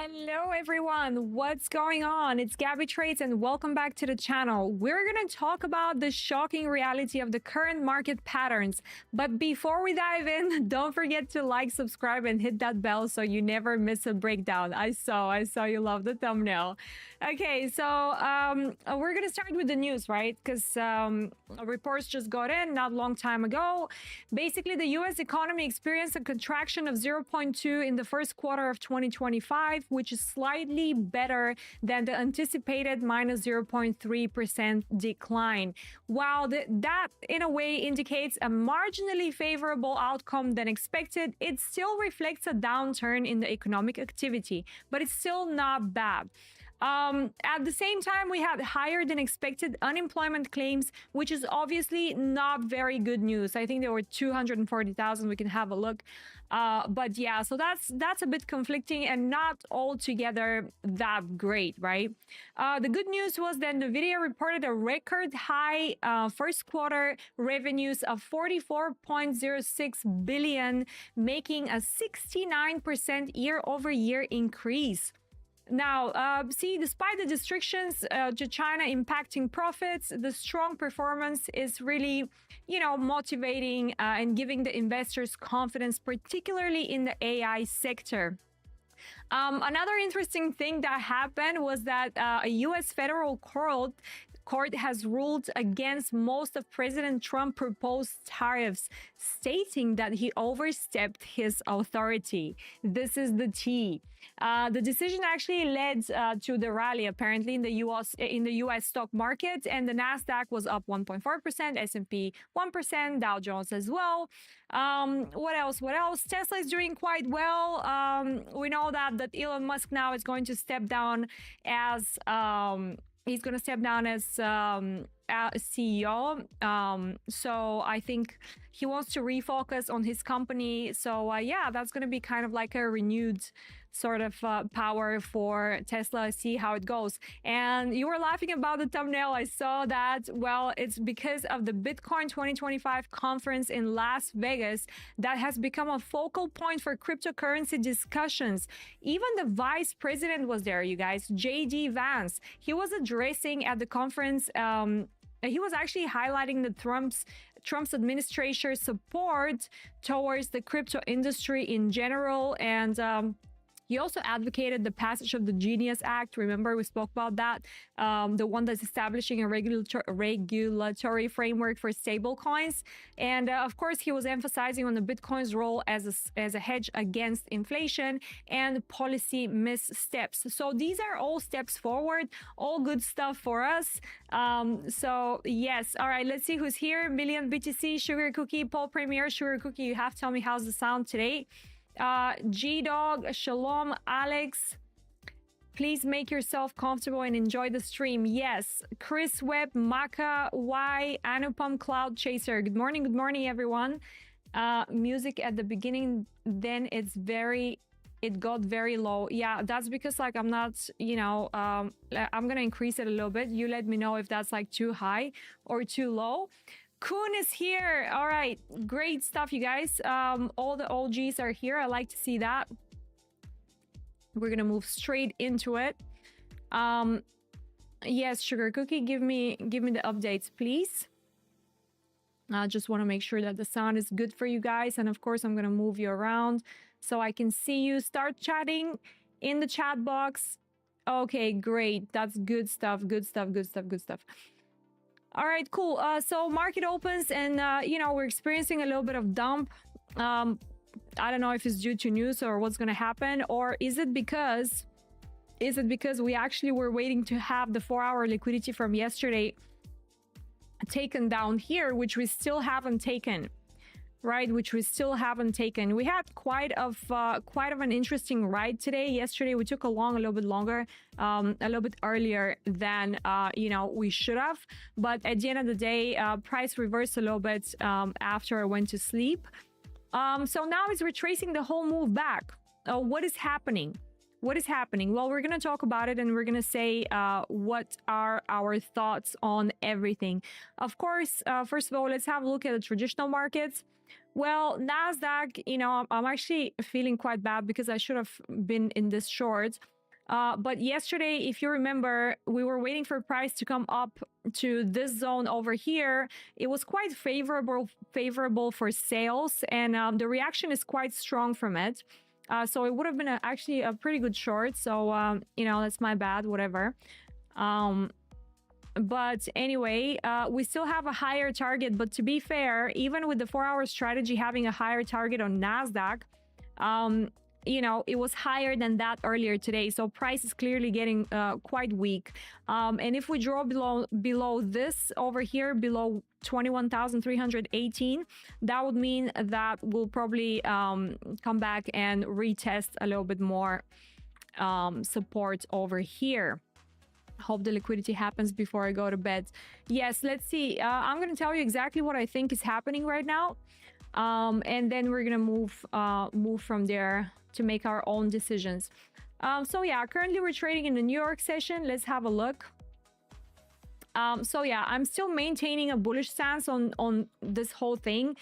Hello everyone, what's going on? It's Gabby Trades and welcome back to the channel. We're going to talk about the shocking reality of the current market patterns. But before we dive in, don't forget to like, subscribe and hit that bell so you never miss a breakdown. I saw you love the thumbnail. Okay, so we're going to start with the news, right? Because reports just got in not a long time ago. Basically, the US economy experienced a contraction of 0.2 in the first quarter of 2025, which is slightly better than the anticipated minus 0.3% decline. While that in a way indicates a marginally favorable outcome than expected, it still reflects a downturn in the economic activity, but it's still not bad. At the same time, we had higher than expected unemployment claims, which is obviously not very good news. I think there were 240,000. We can have a look. But yeah, so that's a bit conflicting and not altogether that great, right? The good news was that NVIDIA reported a record high first quarter revenues of 44.06 billion, making a 69% year-over-year increase. Now, despite the restrictions to China impacting profits, the strong performance is really, motivating and giving the investors confidence, particularly in the AI sector. Another interesting thing that happened was that a U.S. federal court has ruled against most of President Trump's proposed tariffs, stating that he overstepped his authority. This is the tea. The decision actually led to the rally apparently in the US stock market, and the Nasdaq was up 1.4%, S&P 1%, Dow Jones as well. What else? Tesla is doing quite well. We know that Elon Musk now is going to step down as CEO. So I think he wants to refocus on his company. So yeah, that's going to be kind of like a renewed sort of power for Tesla. See how it goes. And you were laughing about the thumbnail. I saw that. Well, it's because of the Bitcoin 2025 conference in Las Vegas that has become a focal point for cryptocurrency discussions. Even the vice president was there, you guys, J.D. Vance. He was addressing at the conference. He was actually highlighting the Trump's administration's support towards the crypto industry in general, and he also advocated the passage of the Genius Act. Remember, we spoke about that, the one that's establishing a regulatory framework for stablecoins. And of course, he was emphasizing on the Bitcoin's role as a hedge against inflation and policy missteps. So these are all steps forward, all good stuff for us. So yes, all right, let's see who's here. Million BTC, Sugar Cookie, Paul Premier, Sugar Cookie. You have to tell me how's the sound today. G-Dog, Shalom, Alex, please make yourself comfortable and enjoy the stream. Yes, Chris Webb, Maka, Y, Anupam, Cloud Chaser. Good morning, everyone. Music at the beginning, then it got very low. Yeah, that's because like I'm not, I'm gonna increase it a little bit. You let me know if that's like too high or too low. Kuhn is here. All right, great stuff, you guys. All the OGs are here. I like to see that. We're gonna move straight into it. Yes, Sugar Cookie, give me the updates, please. I just want to make sure that the sound is good for you guys, and of course I'm gonna move you around so I can see you. Start chatting in the chat box. Okay, great. That's good stuff. Good stuff. All right, cool. So market opens and, we're experiencing a little bit of dump. I don't know if it's due to news or what's going to happen, or is it because we actually were waiting to have the 4-hour liquidity from yesterday taken down here, which we still haven't taken, right? We had quite of an interesting ride today. Yesterday, we took a little bit longer, a little bit earlier than, we should have. But at the end of the day, price reversed a little bit after I went to sleep. So now it's retracing the whole move back. What is happening? What is happening? Well, we're going to talk about it, and we're going to say what are our thoughts on everything. Of course, first of all, let's have a look at the traditional markets. Well, NASDAQ, I'm actually feeling quite bad because I should have been in this short. But yesterday, if you remember, we were waiting for price to come up to this zone over here. It was quite favorable for sales, and the reaction is quite strong from it. So it would have been actually a pretty good short. So, that's my bad, whatever. But anyway, we still have a higher target. But to be fair, even with the 4-hour strategy having a higher target on NASDAQ, it was higher than that earlier today. So price is clearly getting quite weak. And if we draw below this over here, below 21,318, that would mean that we'll probably come back and retest a little bit more support over here. Hope the liquidity happens before I go to bed. Yes, let's see. I'm going to tell you exactly what I think is happening right now. And then we're going to move from there to make our own decisions. So yeah, currently we're trading in the New York session. Let's have a look. So yeah, I'm still maintaining a bullish stance on this whole thing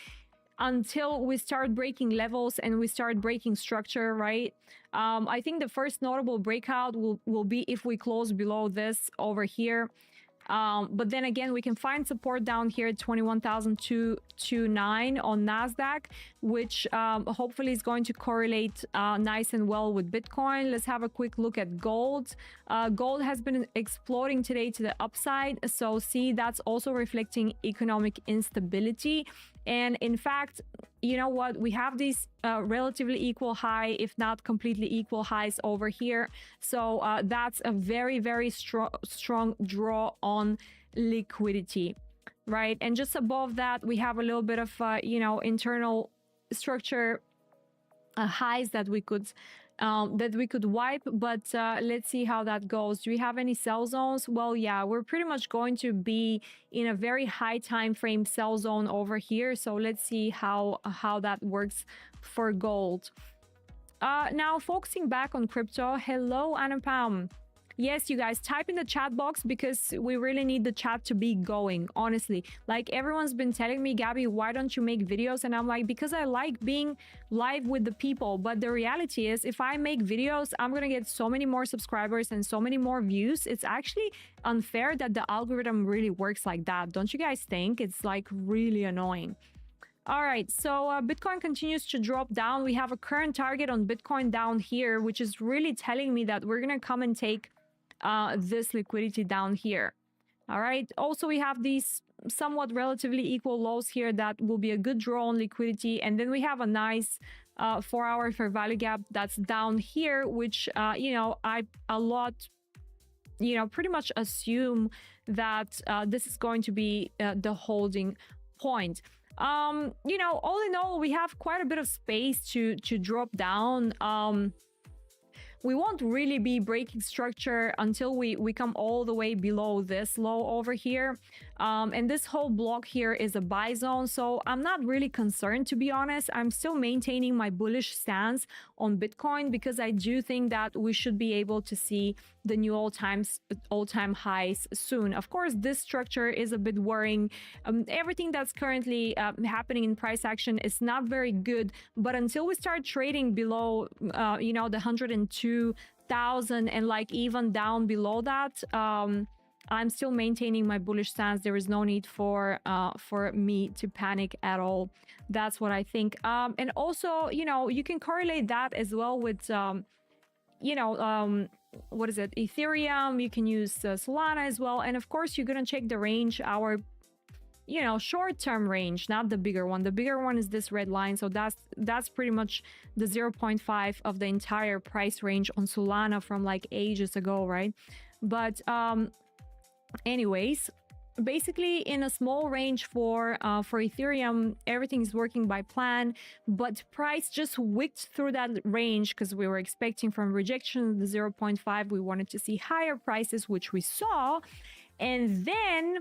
until we start breaking levels and we start breaking structure, right? I think the first notable breakout will be if we close below this over here. But then again, we can find support down here at 21,229 on NASDAQ, which hopefully is going to correlate nice and well with Bitcoin. Let's have a quick look at gold. Gold has been exploding today to the upside. So see, that's also reflecting economic instability. And in fact, you know what? We have these relatively equal high, if not completely equal highs over here. So that's a very, very strong draw on liquidity, right? And just above that, we have a little bit of, internal structure highs that we could wipe, but let's see how that goes. Do we have any sell zones? Well, yeah, we're pretty much going to be in a very high time frame sell zone over here. So let's see how that works for gold. Now focusing back on crypto. Hello, Anupam. Yes, you guys, type in the chat box because we really need the chat to be going, honestly. Like, everyone's been telling me, Gabby, why don't you make videos? And I'm like, because I like being live with the people. But the reality is, if I make videos, I'm going to get so many more subscribers and so many more views. It's actually unfair that the algorithm really works like that. Don't you guys think? It's like really annoying. All right, so Bitcoin continues to drop down. We have a current target on Bitcoin down here, which is really telling me that we're going to come and take this liquidity down here. All right, also we have these somewhat relatively equal lows here that will be a good draw on liquidity. And then we have a nice 4-hour fair value gap that's down here, which I pretty much assume that this is going to be the holding point. All in all, we have quite a bit of space to drop down. We won't really be breaking structure until we come all the way below this low over here. And this whole block here is a buy zone. So I'm not really concerned, to be honest. I'm still maintaining my bullish stance on Bitcoin because I do think that we should be able to see the new all-time highs soon. Of course, this structure is a bit worrying. Everything that's currently happening in price action is not very good. But until we start trading below, the 102,000 and like even down below that, I'm still maintaining my bullish stance. There is no need for me to panic at all. That's what I think. And also, you can correlate that as well with, what is it? Ethereum. You can use Solana as well. And of course, you're going to check the range, our short-term range, not the bigger one. The bigger one is this red line. So that's pretty much the 0.5 of the entire price range on Solana from like ages ago, right? But anyways, basically in a small range for Ethereum, everything is working by plan, but price just wicked through that range because we were expecting from rejection the 0.5. We wanted to see higher prices, which we saw. And then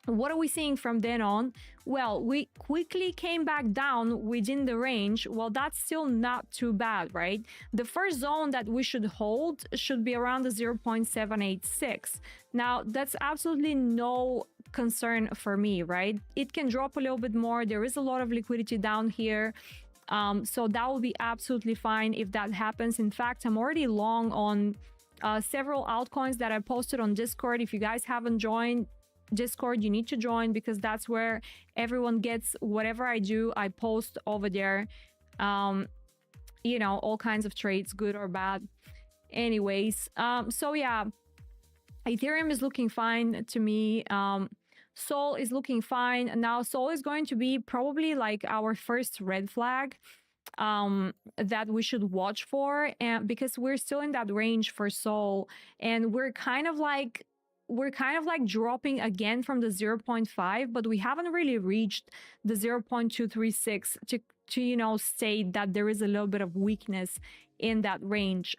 what are we seeing from then on? Well, we quickly came back down within the range. Well, that's still not too bad, right? The first zone that we should hold should be around the 0.786. Now, that's absolutely no concern for me, right? It can drop a little bit more. There is a lot of liquidity down here. So that will be absolutely fine if that happens. In fact, I'm already long on several altcoins that I posted on Discord. If you guys haven't joined Discord, you need to join, because that's where everyone gets whatever I do. I post over there, you know, all kinds of trades, good or bad. Anyways, so yeah, Ethereum is looking fine to me. Sol is looking fine. Now Sol is going to be probably like our first red flag that we should watch for, and because we're still in that range for Sol, and we're kind of like dropping again from the 0.5, but we haven't really reached the 0.236 to you know, state that there is a little bit of weakness in that range.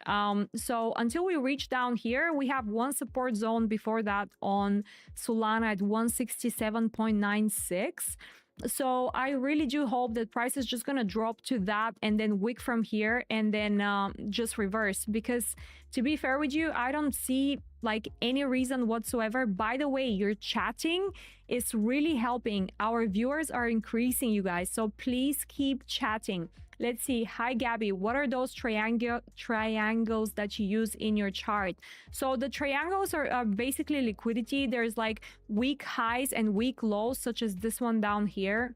So until we reach down here, we have one support zone before that on Solana at 167.96. So I really do hope that price is just going to drop to that and then wick from here and then just reverse, because to be fair with you, I don't see like any reason whatsoever. By the way, your chatting is really helping. Our viewers are increasing, you guys, so please keep chatting. Let's see. Hi, Gabby. What are those triangles that you use in your chart? So the triangles are basically liquidity. There's like weak highs and weak lows, such as this one down here,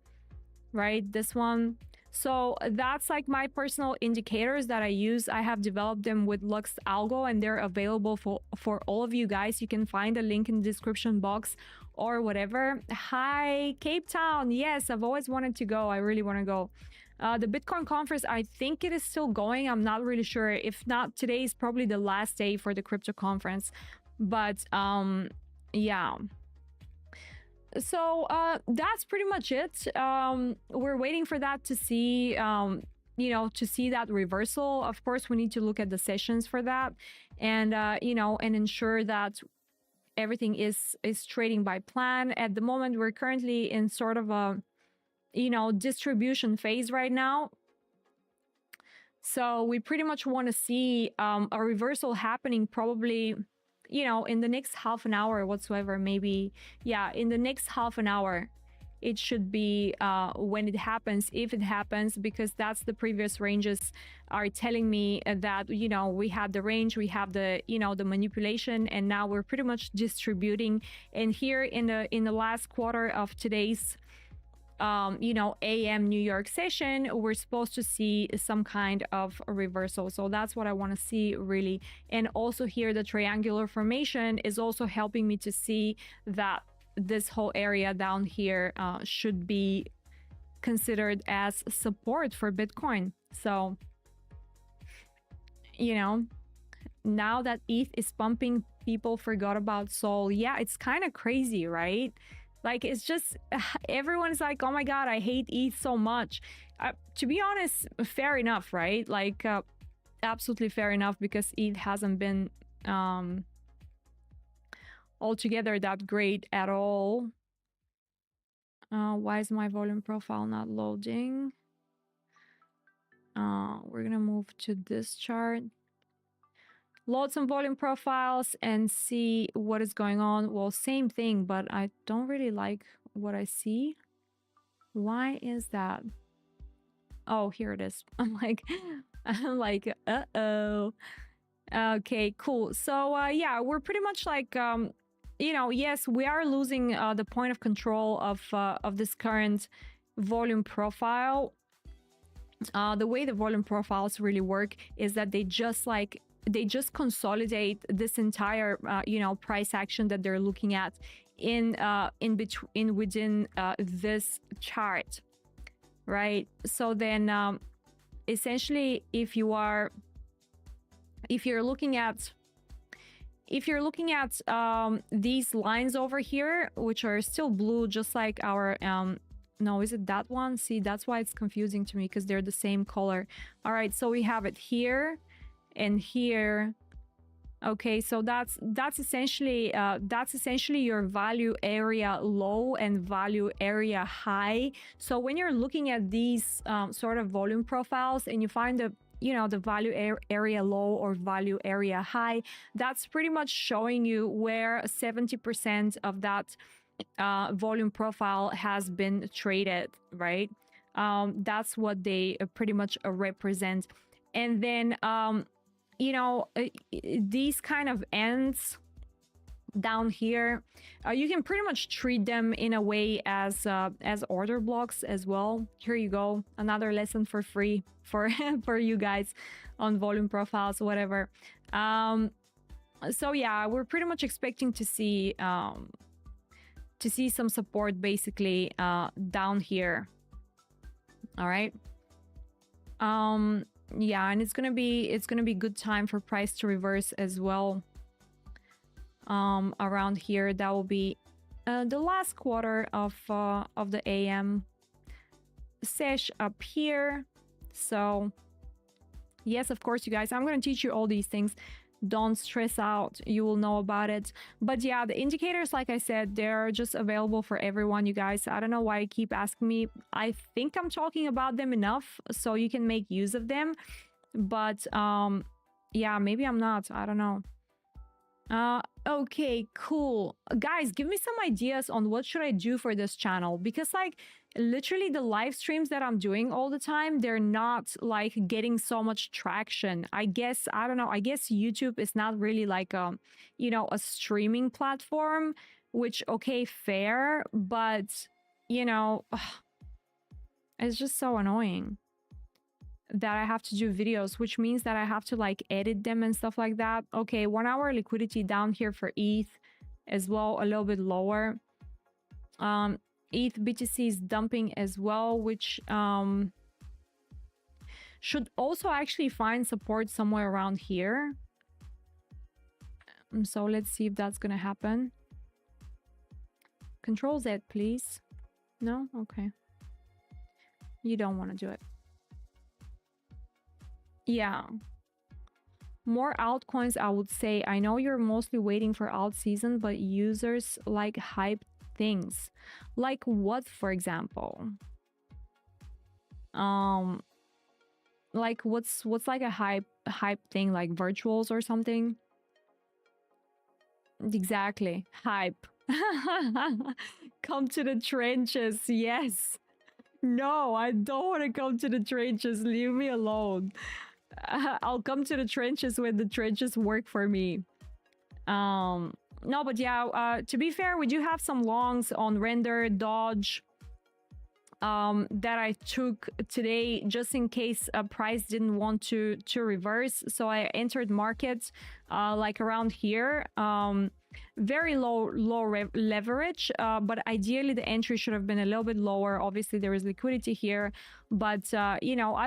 right? This one. So that's like my personal indicators that I use. I have developed them with Lux Algo, and they're available for all of you guys. You can find a link in the description box or whatever. Hi, Cape Town. Yes, I've always wanted to go. I really want to go. The Bitcoin conference, I think it is still going. I'm not really sure. If not, today is probably the last day for the crypto conference. But yeah. So that's pretty much it. We're waiting for that to see, you know, to see that reversal. Of course, we need to look at the sessions for that, and you know, and ensure that everything is trading by plan. At the moment, we're currently in sort of a, you know, distribution phase right now. So we pretty much want to see a reversal happening probably, you know, in the next half an hour whatsoever, maybe. Yeah, in the next half an hour it should be when it happens, if it happens, because that's the previous ranges are telling me that, you know, we had the range, we have the, you know, the manipulation, and now we're pretty much distributing. And here in the last quarter of today's you know, AM New York session, we're supposed to see some kind of a reversal. So that's what I want to see, really. And also here, the triangular formation is also helping me to see that this whole area down here should be considered as support for Bitcoin. So, you know, now that ETH is pumping, people forgot about Sol. Yeah, it's kind of crazy, right? Like, it's just, everyone's like, oh my God, I hate ETH so much. To be honest, fair enough, right? Like, absolutely fair enough, because ETH hasn't been altogether that great at all. Why is my volume profile not loading? We're gonna move to this chart. Load some volume profiles and see what is going on. Well, same thing, but I don't really like what I see. Why is that? Oh, here it is. I'm like, uh-oh. Okay, cool. So yeah, we're pretty much like, you know, yes, we are losing the point of control of this current volume profile. The way the volume profiles really work is that they just consolidate this entire you know, price action that they're looking at within this chart, right? So then essentially, if you're looking at these lines over here, which are still blue, just like our no, is it that one? See, that's why it's confusing to me, because they're the same color. All right, so we have it here and here, Okay, so that's essentially your value area low and value area high. So when you're looking at these sort of volume profiles and you find the the value area low or value area high, that's pretty much showing you where 70% of that volume profile has been traded, right? That's what they pretty much represent. And then these kind of ends down here, you can pretty much treat them in a way as order blocks as well. Here you go, another lesson for free for for you guys on volume profiles, whatever. So yeah, we're pretty much expecting to see some support basically down here. All right. Yeah, and it's gonna be good time for price to reverse as well. Around here, that will be the last quarter of the AM sesh up here. So yes, of course, you guys, I'm gonna teach you all these things. Don't stress out, you will know about it. But yeah, the indicators, like I said, they're just available for everyone, you guys. I don't know why you keep asking me. I think I'm talking about them enough so you can make use of them, but yeah, maybe I'm not, I don't know. Okay, cool. Guys, give me some ideas on what should I do for this channel, because like literally the live streams that I'm doing all the time, they're not like getting so much traction. I guess, I don't know, I guess YouTube is not really like a streaming platform, which okay, fair, but it's just so annoying that I have to do videos, which means that I have to like edit them and stuff like that. Okay, 1 hour liquidity down here for ETH as well, a little bit lower. ETH BTC is dumping as well, which should also actually find support somewhere around here. So let's see if that's gonna happen. Control Z, please. No? Okay. You don't want to do it. Yeah, more altcoins, I would say. I know you're mostly waiting for alt season, but users like hype things. Like what, for example? Like what's like a hype thing, like virtuals or something? Exactly, hype. Come to the trenches. Yes. No, I don't want to come to the trenches. Leave me alone. I'll come to the trenches when the trenches work for me. No, but yeah, to be fair, we do have some longs on render, dodge, that I took today just in case a price didn't want to reverse. So I entered markets like around here. Very low leverage, but ideally the entry should have been a little bit lower. Obviously there is liquidity here, but I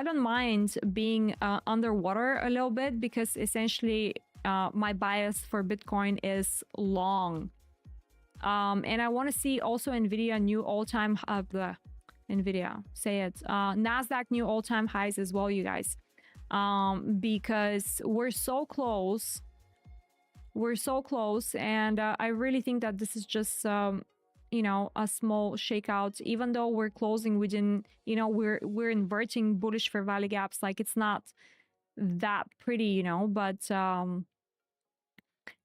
don't mind being underwater a little bit, because essentially my bias for Bitcoin is long, and I want to see also Nvidia new all-time Nvidia, say it, Nasdaq new all-time highs as well, you guys, because we're so close. We're so close, and I really think that this is just a small shakeout. Even though we're closing within, we're inverting bullish fair value gaps, like it's not that pretty, but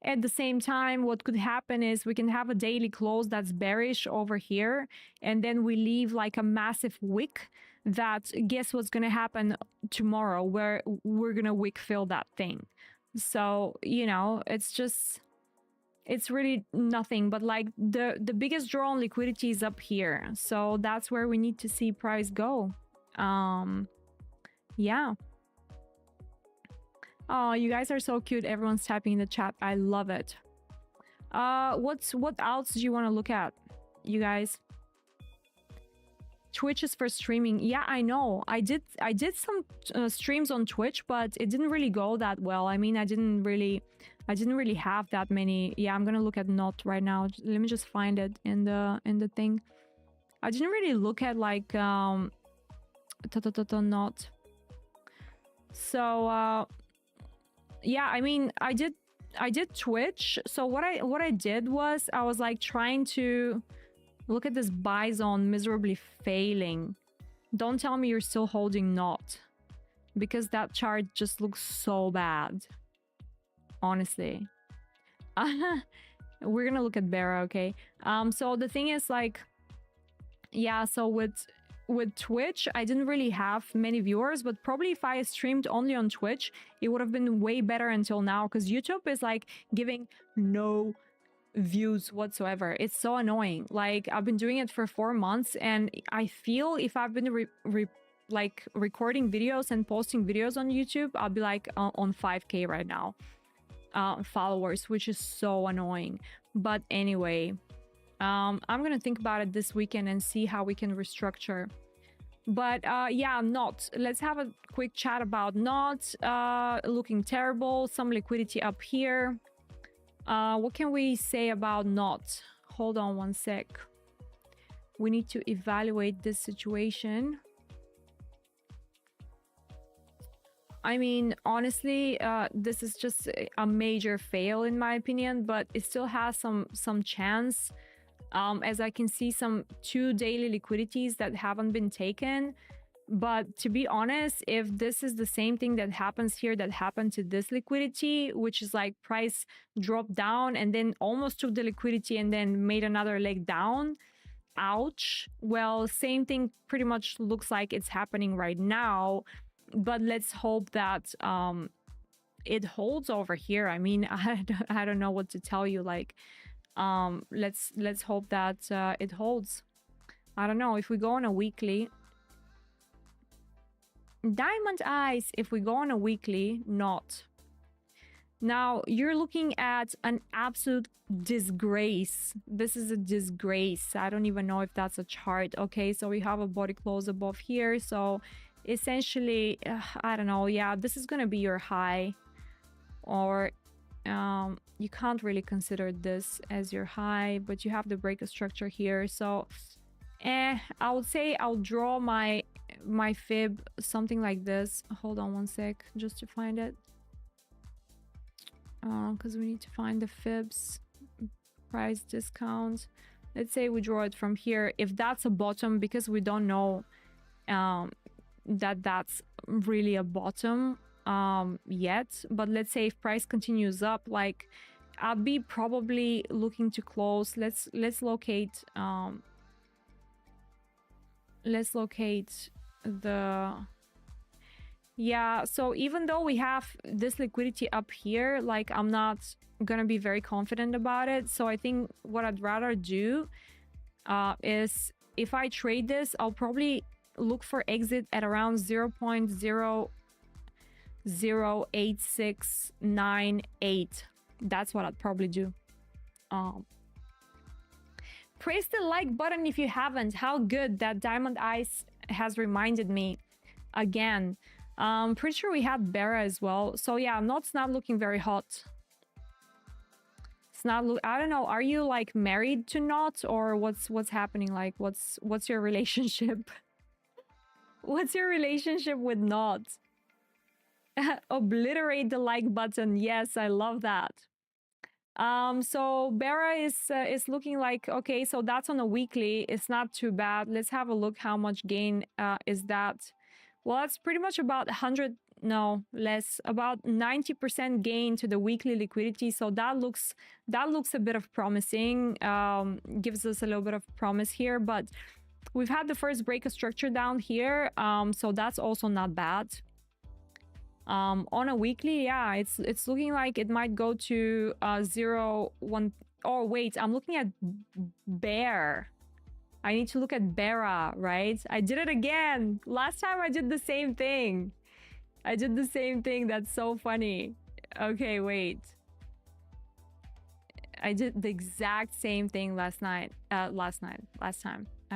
at the same time, what could happen is we can have a daily close that's bearish over here, and then we leave like a massive wick that, guess what's going to happen tomorrow, where we're going to wick fill that thing. So it's really nothing, but like the biggest draw on liquidity is up here, so that's where we need to see price go. Yeah. Oh, you guys are so cute. Everyone's typing in the chat. I love it. What else do you want to look at, you guys? Twitch is for streaming. Yeah, I know. I did some streams on Twitch, but it didn't really go that well. I mean, I didn't really have that many. Yeah, I'm gonna look at Not right now. Let me just find it in the thing. I didn't really look at like Not. So yeah, I mean, I did Twitch. So what I did was I was like trying to look at this buy zone miserably failing. Don't tell me you're still holding not, because that chart just looks so bad. Honestly. We're gonna look at Bera, okay? So the thing is, like, yeah, so with Twitch, I didn't really have many viewers, but probably if I streamed only on Twitch, it would have been way better until now, because YouTube is like giving no views whatsoever. It's so annoying. Like, I've been doing it for 4 months, and I feel if I've been like recording videos and posting videos on YouTube, I'll be like on 5K right now followers, which is so annoying. But anyway, I'm gonna think about it this weekend and see how we can restructure. But yeah, not. Let's have a quick chat about not looking terrible. Some liquidity up here. What can we say about not? Hold on one sec. We need to evaluate this situation. I mean, honestly, this is just a major fail in my opinion, but it still has some chance. As I can see, some 2 daily liquidities that haven't been taken. But to be honest, if this is the same thing that happens here that happened to this liquidity, which is like price dropped down and then almost took the liquidity and then made another leg down, ouch. Well, same thing pretty much looks like it's happening right now. But let's hope that it holds over here. I mean, I don't know what to tell you. Like, let's hope that it holds. I don't know. If we go on a weekly, Diamond Eyes, if we go on a weekly, not. Now, you're looking at an absolute disgrace. This is a disgrace. I don't even know if that's a chart. Okay, so we have a body close above here. So essentially, I don't know. Yeah, this is going to be your high. Or you can't really consider this as your high, but you have the break of structure here. So I would say I'll draw my fib something like this. Hold on one sec just to find it, because we need to find the fibs price discount. Let's say we draw it from here. If that's a bottom, because we don't know that that's really a bottom yet, but let's say if price continues up, like, I'll be probably looking to close. Let's locate the, yeah, so even though we have this liquidity up here, like, I'm not gonna be very confident about it. So I think what I'd rather do is, if I trade this, I'll probably look for exit at around 0.008698. That's what I'd probably do. Press the like button if you haven't. How good that Diamond Eyes has reminded me again. Pretty sure we had Bera as well. So yeah, it's not looking very hot. It's not. I don't know. Are you like married to Not, or what's happening? Like, what's your relationship? What's your relationship with Not? Obliterate the like button. Yes, I love that. So Bera is looking like, okay, so that's on a weekly. It's not too bad. Let's have a look how much gain is that. Well, it's pretty much about 100, no, less, about 90% gain to the weekly liquidity. So that looks a bit of promising, gives us a little bit of promise here, but we've had the first break of structure down here. So that's also not bad. On a weekly, yeah, it's looking like it might go to 0, 1. Oh wait, I'm looking at Bear. I need to look at Bera, right? I did it again. Last time I did the same thing. That's so funny. Okay, wait. I did the exact same thing last time. I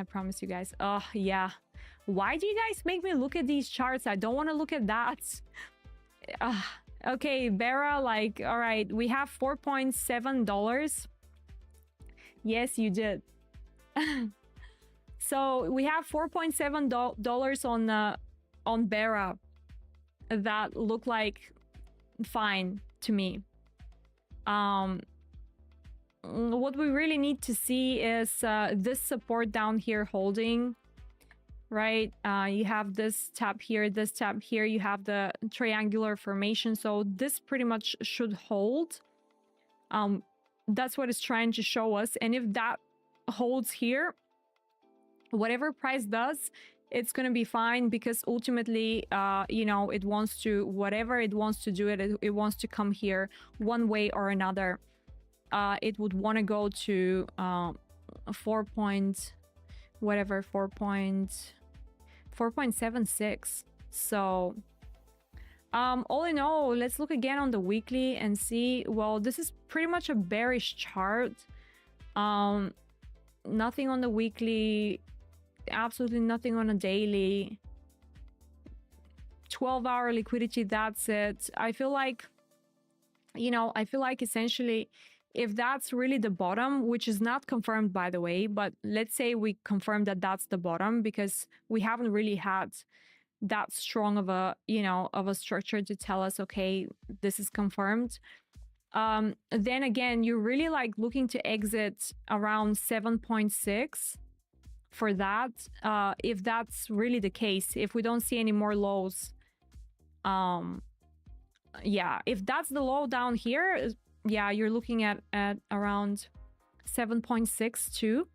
promise you guys. Oh yeah. Why do you guys make me look at these charts? I don't want to look at that. Okay, Bera, like, all right, we have $4.7. Yes, you did. So we have $4.7 on Bera that look like fine to me. Um, what we really need to see is this support down here holding, right? You have this tab here, you have the triangular formation. So this pretty much should hold. That's what it's trying to show us. And if that holds here, whatever price does, it's going to be fine, because ultimately, you know, it wants to, whatever it wants to do, it wants to come here one way or another. It would want to go to 4.76. So all in all, let's look again on the weekly and see. Well, this is pretty much a bearish chart. Nothing on the weekly, absolutely nothing on a daily. 12-hour liquidity, that's it. I feel like, you know, essentially, if that's really the bottom, which is not confirmed, by the way, but let's say we confirm that that's the bottom, because we haven't really had that strong of a, you know, of a structure to tell us, okay, this is confirmed. Then again, you're really like looking to exit around 7.6 for that. If that's really the case, if we don't see any more lows, yeah, if that's the low down here, yeah, you're looking at around 7.62,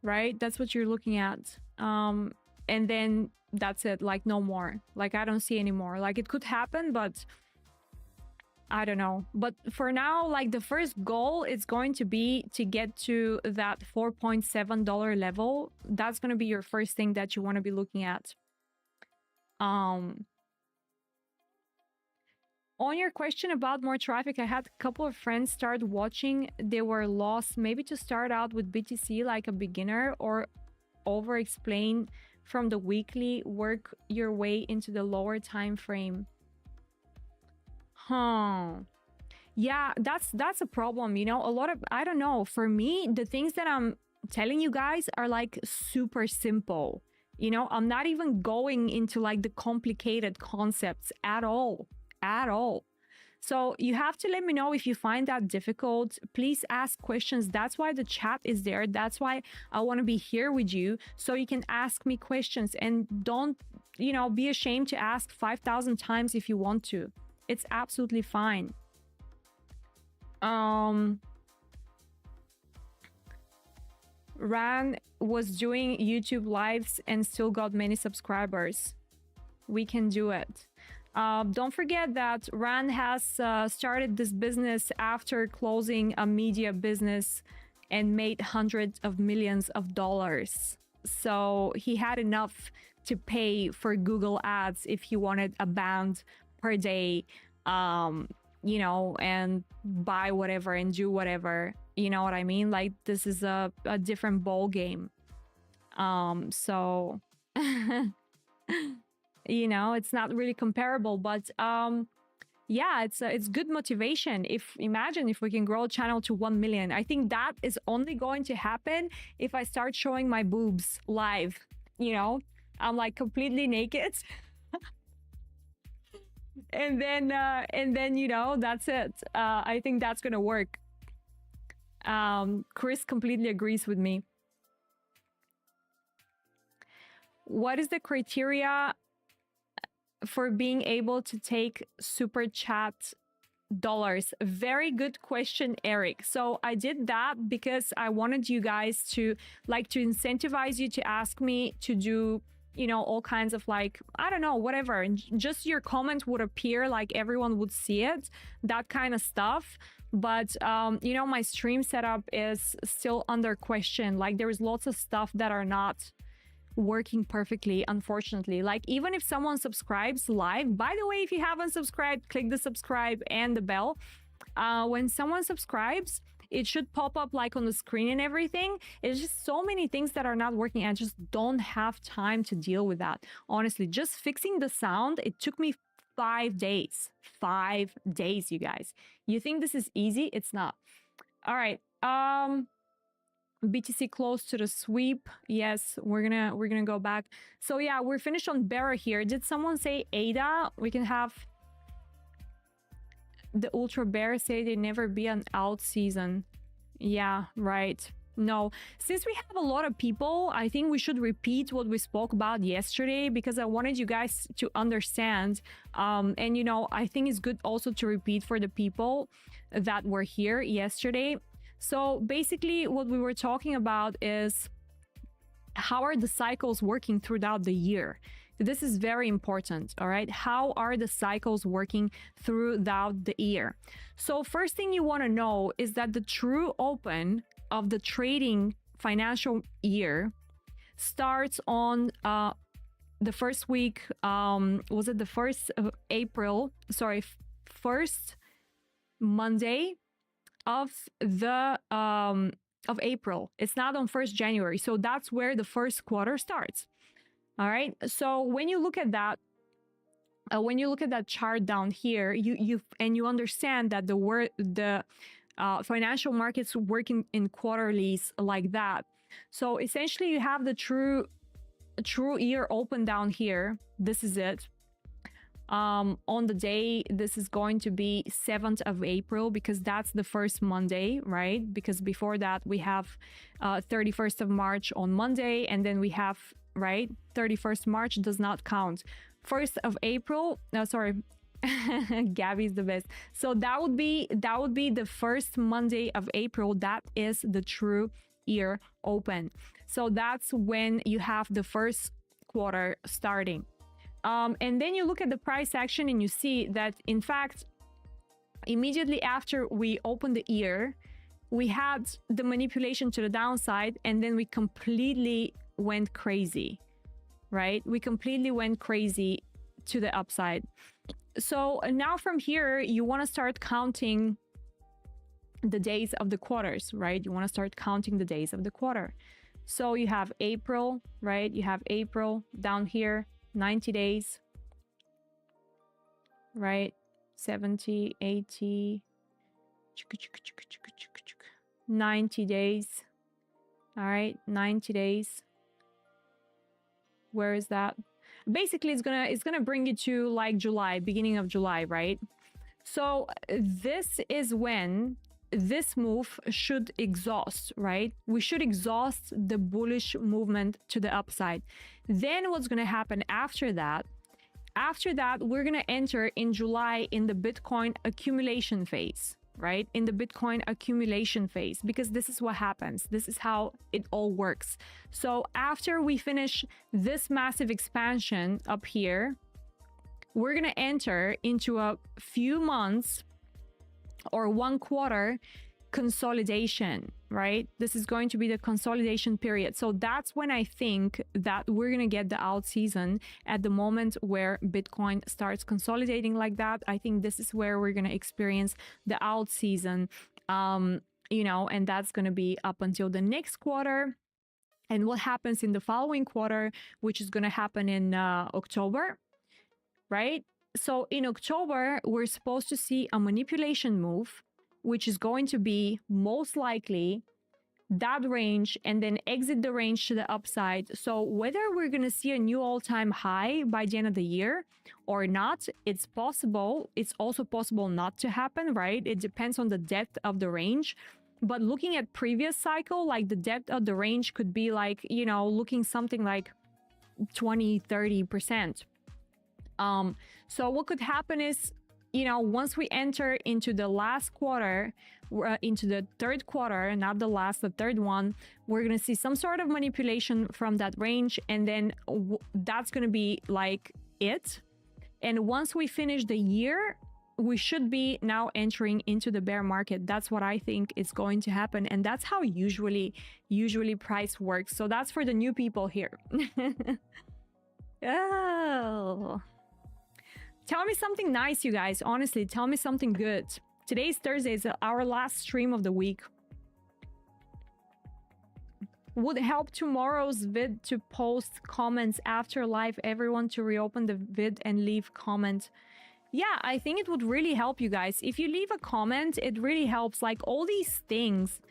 right? That's what you're looking at. And then that's it, like no more. Like I don't see any more. Like it could happen, but I don't know. But for now, like the first goal is going to be to get to that $4.7 level. That's going to be your first thing that you want to be looking at. On your question about more traffic, I had a couple of friends start watching. They were lost. Maybe to start out with BTC like a beginner, or over explain from the weekly, work your way into the lower time frame. Yeah, that's a problem. You know, a lot of, I don't know, for me, the things that I'm telling you guys are like super simple. You know, I'm not even going into like the complicated concepts at all. So you have to let me know if you find that difficult. Please ask questions. That's why the chat is there. That's why I want to be here with you, so you can ask me questions, and don't, you know, be ashamed to ask 5,000 times if you want to. It's absolutely fine. Ran was doing YouTube lives and still got many subscribers. We can do it. Don't forget that Ran has started this business after closing a media business and made hundreds of millions of dollars. So he had enough to pay for Google ads if he wanted a band per day, you know, and buy whatever and do whatever. You know what I mean? Like, this is a different ball game. So... you know, it's not really comparable, but yeah, it's good motivation. Imagine if we can grow a channel to 1 million. I think that is only going to happen if I start showing my boobs live. You know, I'm like completely naked. and then you know, that's it. I think that's gonna work. Chris completely agrees with me. What is the criteria for being able to take super chat dollars? Very good question, Eric. So I did that because I wanted you guys to incentivize you to ask me to do, you know, all kinds of, like, I don't know, whatever, and just your comment would appear, like everyone would see it, that kind of stuff. But you know, my stream setup is still under question. Like, there is lots of stuff that are not working perfectly, unfortunately. Like, even if someone subscribes live, by the way, if you haven't subscribed, click the subscribe and the bell. When someone subscribes, it should pop up like on the screen and everything. It's just so many things that are not working. I just don't have time to deal with that. Honestly, just fixing the sound, it took me 5 days. 5 days, you guys. You think this is easy? It's not. All right. BTC close to the sweep. Yes, we're gonna go back. So yeah, we're finished on bearer here. Did someone say ADA? We can have The ultra bear say they never be an out season. Yeah, right. No, since we have a lot of people, I think we should repeat what we spoke about yesterday, because I wanted you guys to understand. And you know, I think it's good also to repeat for the people that were here yesterday. So basically what we were talking about is how are the cycles working throughout the year. This is very important, all right? How are the cycles working throughout the year? So first thing you want to know is that the true open of the trading financial year starts on the first week, was it the 1st of April? Sorry, first Monday of the of April. It's not on 1st January. So that's where the first quarter starts. All right. So when you look at that, chart down here, you understand that the financial markets working in quarterlies like that. So essentially, you have the true year open down here. This is it. On the day, this is going to be 7th of April, because that's the first Monday, right? Because before that we have 31st of March on Monday, and then we have, right, 31st March does not count. 1st of April, sorry, Gabby's the best. So that would be the first Monday of April. That is the true year open. So that's when you have the first quarter starting. And then you look at the price action and you see that, in fact, immediately after we opened the year, we had the manipulation to the downside, and then we completely went crazy, right? We completely went crazy to the upside. So now from here, you want to start counting the days of the quarters, right? You want to start counting the days of the quarter. So you have April, right? You have April down here. 90 days, right? 70, 80, 90 days. All right, 90 days. Where is that? Basically, it's gonna bring you to like July, beginning of July, right? So this is when this move should exhaust, right? We should exhaust the bullish movement to the upside. Then what's going to happen after that? After that, we're going to enter in July in the Bitcoin accumulation phase, right? In the Bitcoin accumulation phase, because this is what happens. This is how it all works. So after we finish this massive expansion up here, we're going to enter into a few months or 1 quarter consolidation, right? This is going to be the consolidation period. So that's when I think that we're going to get the out season. At the moment where Bitcoin starts consolidating like that, I think this is where we're going to experience the out season, you know, and that's going to be up until the next quarter. And what happens in the following quarter, which is going to happen in October, right? So in October, we're supposed to see a manipulation move, which is going to be most likely that range and then exit the range to the upside. So whether we're going to see a new all-time high by the end of the year or not, it's possible. It's also possible not to happen, right? It depends on the depth of the range. But looking at previous cycle, like the depth of the range could be like, you know, looking something like 20-30%. So what could happen is, you know, once we enter into the last quarter, into the third quarter, not the last, the third one, we're going to see some sort of manipulation from that range. And then that's going to be like it. And once we finish the year, we should be now entering into the bear market. That's what I think is going to happen. And that's how usually price works. So that's for the new people here. Oh. Tell me something nice, you guys. Honestly, tell me something good. Today's Thursday, is our last stream of the week. Would help tomorrow's vid to post comments after live, everyone to reopen the vid and leave comment. Yeah, I think it would really help you guys. If you leave a comment, it really helps. Like all these things,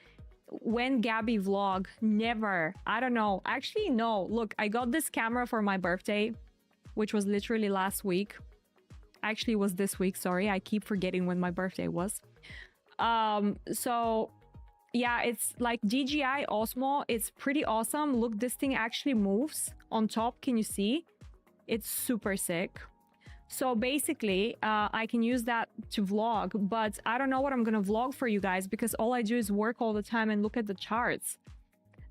when Gabby vlog, never, I don't know. Actually, no. Look, I got this camera for my birthday, which was literally last week. Actually, it was this week. Sorry, I keep forgetting when my birthday was. So yeah, it's like DJI Osmo. It's pretty awesome. Look, this thing actually moves on top. Can you see? It's super sick. So basically, I can use that to vlog, but I don't know what I'm gonna vlog for you guys because all I do is work all the time and look at the charts.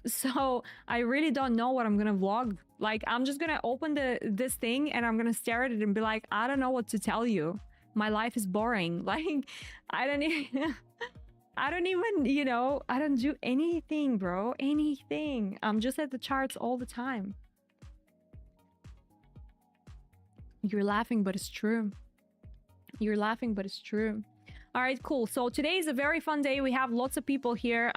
So I really don't know what I'm gonna vlog. Like, I'm just gonna open this thing and I'm gonna stare at it and be like, I don't know what to tell you. My life is boring. Like, I don't even, I don't even, you know, I don't do anything, bro. Anything. I'm just at the charts all the time. You're laughing, but it's true. You're laughing, but it's true. All right, cool. So today is a very fun day. We have lots of people here.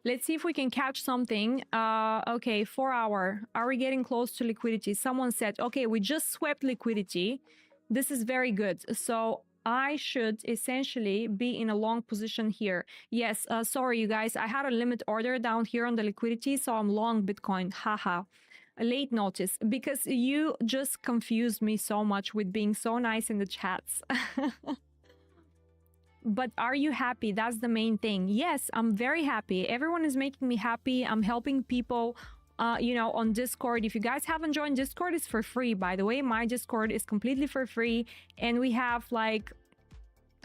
Let's see if we can catch something. Okay, 4 hour. Are we getting close to liquidity? Someone said, okay, we just swept liquidity. This is very good. So I should essentially be in a long position here. Yes, sorry, you guys. I had a limit order down here on the liquidity, so I'm long Bitcoin. Haha. A late notice because you just confused me so much with being so nice in the chats. But are you happy? That's the main thing. Yes, I'm very happy. Everyone is making me happy. I'm helping people, you know, on Discord. If you guys haven't joined, Discord is for free. By the way, my Discord is completely for free. And we have like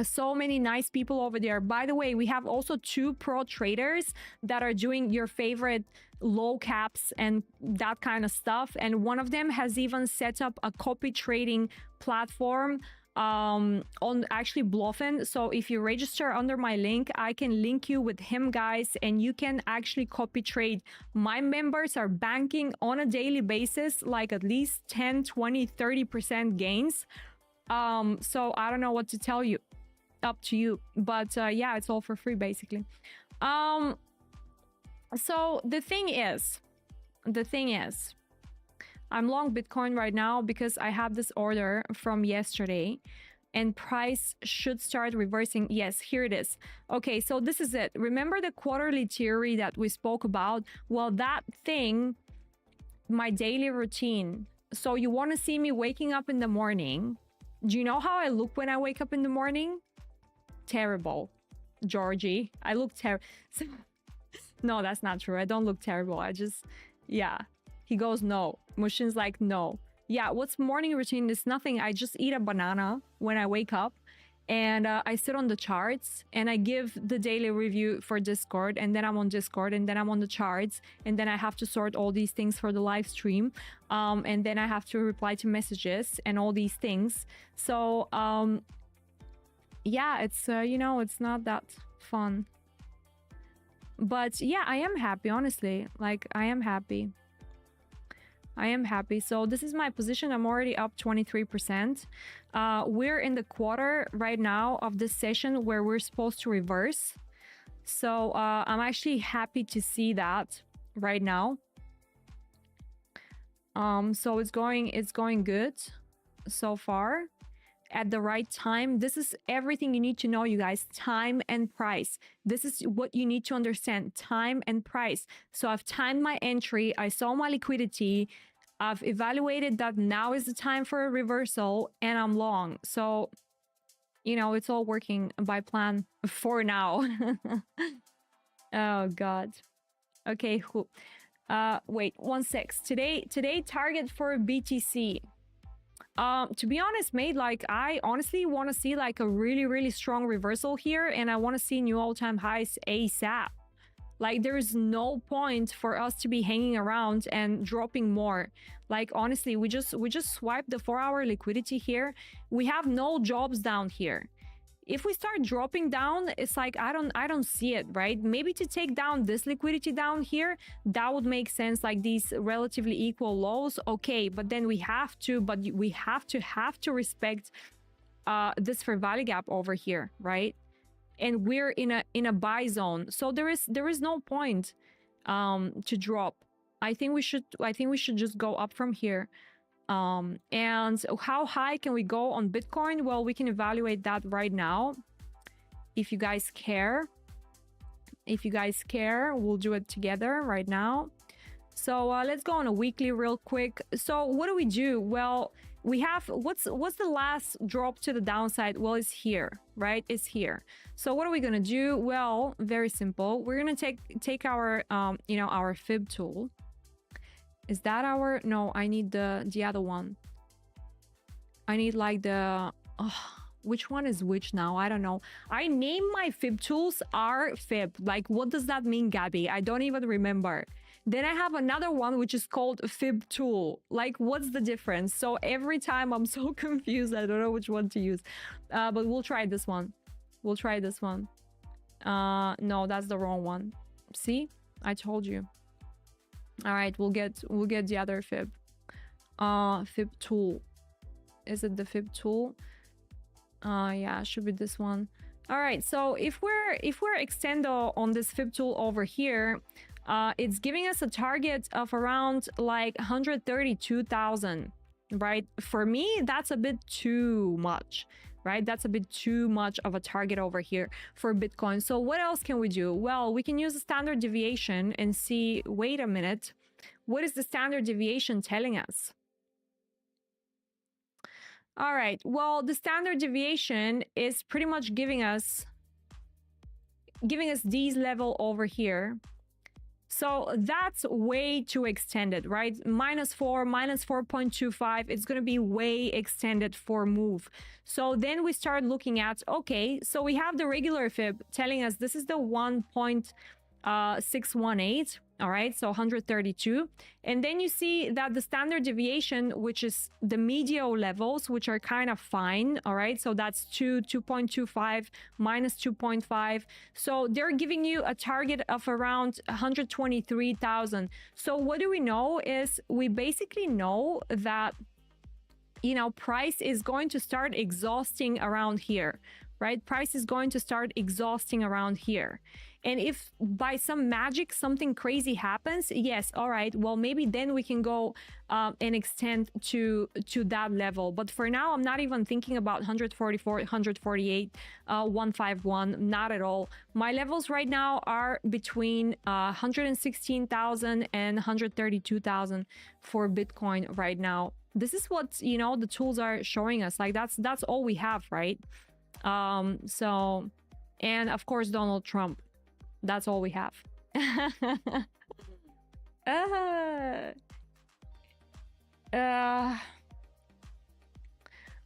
so many nice people over there. By the way, we have also 2 pro traders that are doing your favorite low caps and that kind of stuff. And one of them has even set up a copy trading platform on actually Bluffin. So if you register under my link, I can link you with him, guys, and you can actually copy trade. My members are banking on a daily basis like at least 10, 20, 30% gains. So I don't know what to tell you. Up to you, but yeah, it's all for free basically. So the thing is I'm long Bitcoin right now because I have this order from yesterday and price should start reversing. Yes, here it is. Okay, so this is it. Remember the quarterly theory that we spoke about? Well, that thing, my daily routine. So you want to see me waking up in the morning. Do you know how I look when I wake up in the morning? Terrible, Georgie. I look terrible. No, that's not true. I don't look terrible. I just, yeah. He goes, no. Mushin's like, no. Yeah, what's morning routine? It's nothing. I just eat a banana when I wake up and I sit on the charts and I give the daily review for Discord, and then I'm on Discord and then I'm on the charts and then I have to sort all these things for the live stream, and then I have to reply to messages and all these things. So, yeah, it's, you know, it's not that fun. But yeah, I am happy, honestly. Like, I am happy. I am happy. So this is my position. I'm already up 23%. We're in the quarter right now of this session where we're supposed to reverse. So I'm actually happy to see that right now. So it's going good so far. At the right time. This is everything you need to know, you guys. Time and price. This is what you need to understand. Time and price. So I've timed my entry. I saw my liquidity. I've evaluated that now is the time for a reversal and I'm long. So, you know, it's all working by plan for now. Oh, God. Okay, cool. Wait, 1 sec. Today target for BTC. To be honest, mate, like I honestly want to see like a really strong reversal here, and I want to see new all-time highs ASAP. Like there is no point for us to be hanging around and dropping more. Like honestly, we just swiped the 4 hour liquidity here. We have no jobs down here. If we start dropping down, it's like I don't see it, right? Maybe to take down this liquidity down here, that would make sense, like these relatively equal lows. Okay, but then we have to respect this fair value gap over here, right? And we're in a buy zone. So there is no point to drop. I think we should just go up from here. And how high can we go on Bitcoin? Well, we can evaluate that right now. If you guys care, we'll do it together right now. So let's go on a weekly real quick. So what do we do? Well, we have, what's the last drop to the downside? Well, it's here, right? It's here. So what are we gonna do? Well, very simple. We're gonna take our you know, our fib tool. Is that our, no, I need the other one. I need like the, which one is which now? I don't know. I name my fib tools R fib. Like, what does that mean, Gabby? I don't even remember. Then I have another one which is called fib tool. Like, what's the difference? So every time I'm so confused, I don't know which one to use. But we'll try this one. We'll try this one. No, that's the wrong one. See? I told you. All right, we'll get the other fib. Fib tool. Is it the fib tool? Yeah, should be this one. All right, so if we're extendo on this fib tool over here, it's giving us a target of around like 132,000, right? For me, that's a bit too much, right? That's a bit too much of a target over here for Bitcoin. So what else can we do? Well, we can use the standard deviation and see, wait a minute, what is the standard deviation telling us? All right, well, the standard deviation is pretty much giving us these level over here. So that's way too extended, right? -4, -4.25, it's going to be way extended for move. So then we start looking at, okay, so we have the regular fib telling us this is the 1.618, all right, so 132. And then you see that the standard deviation, which is the medial levels, which are kind of fine, all right, so that's 2.25, -2.5. So they're giving you a target of around 123,000. So what do we know is we basically know that, you know, price is going to start exhausting around here, right? Price is going to start exhausting around here. And if by some magic something crazy happens, yes, all right, well, maybe then we can go and extend to that level. But for now, I'm not even thinking about 144, 148, 151, not at all. My levels right now are between 116,000 and 132,000 for Bitcoin right now. This is what, you know, the tools are showing us. Like, that's all we have, right? So, and of course, Donald Trump. That's all we have.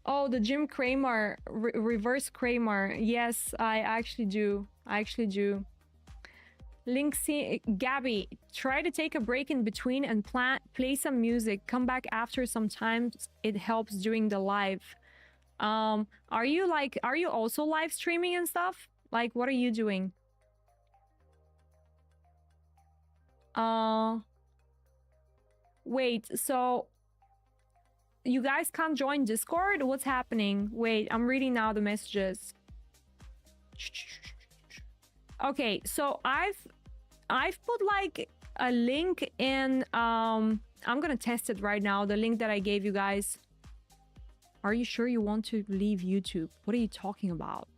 Oh, the Jim Cramer, reverse Cramer. Yes, I actually do. Linksy, Gabby, try to take a break in between and play some music. Come back after. Sometimes it helps during the live. Are you also live streaming and stuff? Like, what are you doing? Wait, so you guys can't join Discord? What's happening? Wait, I'm reading now the messages. Okay, so I've put like a link in, I'm gonna test it right now, the link that I gave you guys. Are you sure you want to leave YouTube? What are you talking about?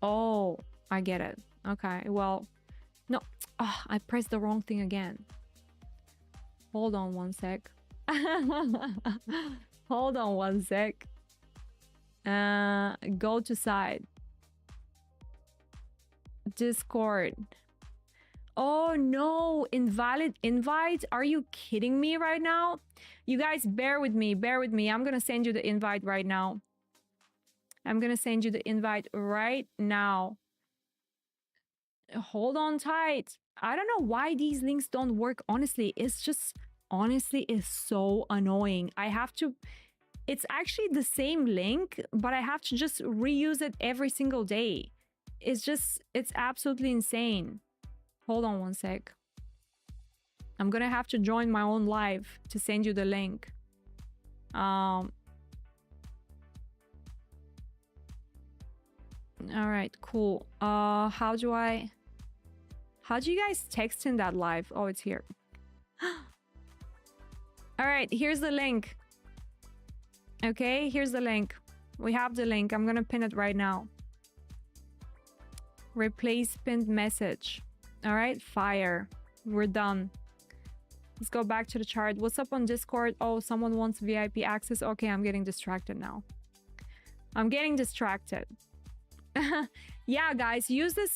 Oh, I get it. Okay, well, no. Oh, I pressed the wrong thing again. Hold on one sec. Hold on one sec. Go to side. Discord. Oh no, invalid invite. Are you kidding me right now? You guys, bear with me. I'm gonna send you the invite right now. Hold on tight. I don't know why these links don't work. Honestly, it's so annoying. It's actually the same link, but I have to just reuse it every single day. It's absolutely insane. Hold on one sec. I'm gonna have to join my own live to send you the link. All right, cool. How do you guys text in that live? Oh, it's here. All right, here's the link. Okay, here's the link. We have the link. I'm gonna pin it right now. Replace pinned message. All right, fire. We're done. Let's go back to the chart. What's up on Discord? Oh, someone wants VIP access. Okay, I'm getting distracted now. I'm getting distracted. Yeah, guys, use this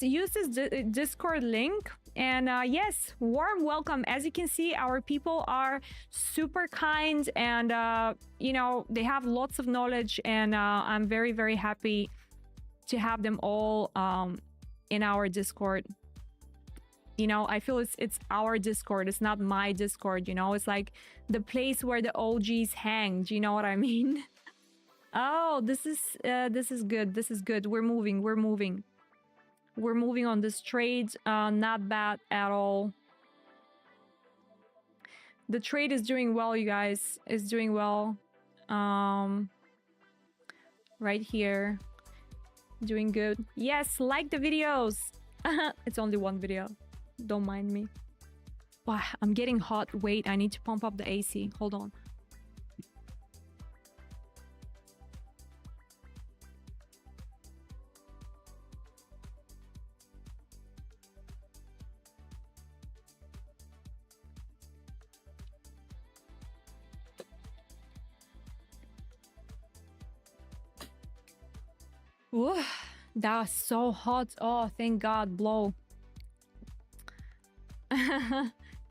Discord link. And yes, warm welcome. As you can see, our people are super kind, and you know, they have lots of knowledge, and I'm very, very happy to have them all in our Discord. You know, I feel it's our Discord. It's not my Discord, you know? It's like the place where the OGs hang. Do you know what I mean? Oh, this is good. This is good. We're moving. We're moving. We're moving on this trade. Not bad at all. The trade is doing well, you guys. It's doing well. Right here. Doing good. Yes, like the videos. It's only one video. Don't mind me. Wow, I'm getting hot. Wait, I need to pump up the AC. Hold on. Ooh, that was so hot. Oh, thank God, blow.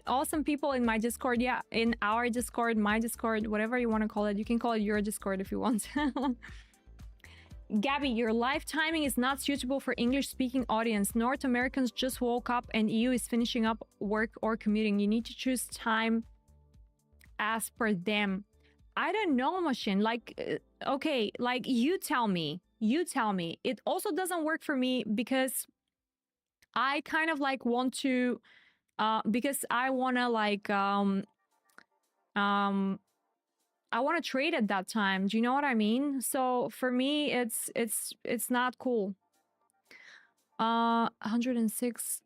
Awesome people in my Discord. Yeah, in our Discord, my Discord, whatever you want to call it. You can call it your Discord if you want. Gabby, your live timing is not suitable for English-speaking audience. North Americans just woke up and EU is finishing up work or commuting. You need to choose time as per them. I don't know, Machine. Like, okay, like you tell me. You tell me. It also doesn't work for me because I kind of like want to, because I want to like, I want to trade at that time. Do you know what I mean? So for me, it's not cool. 106,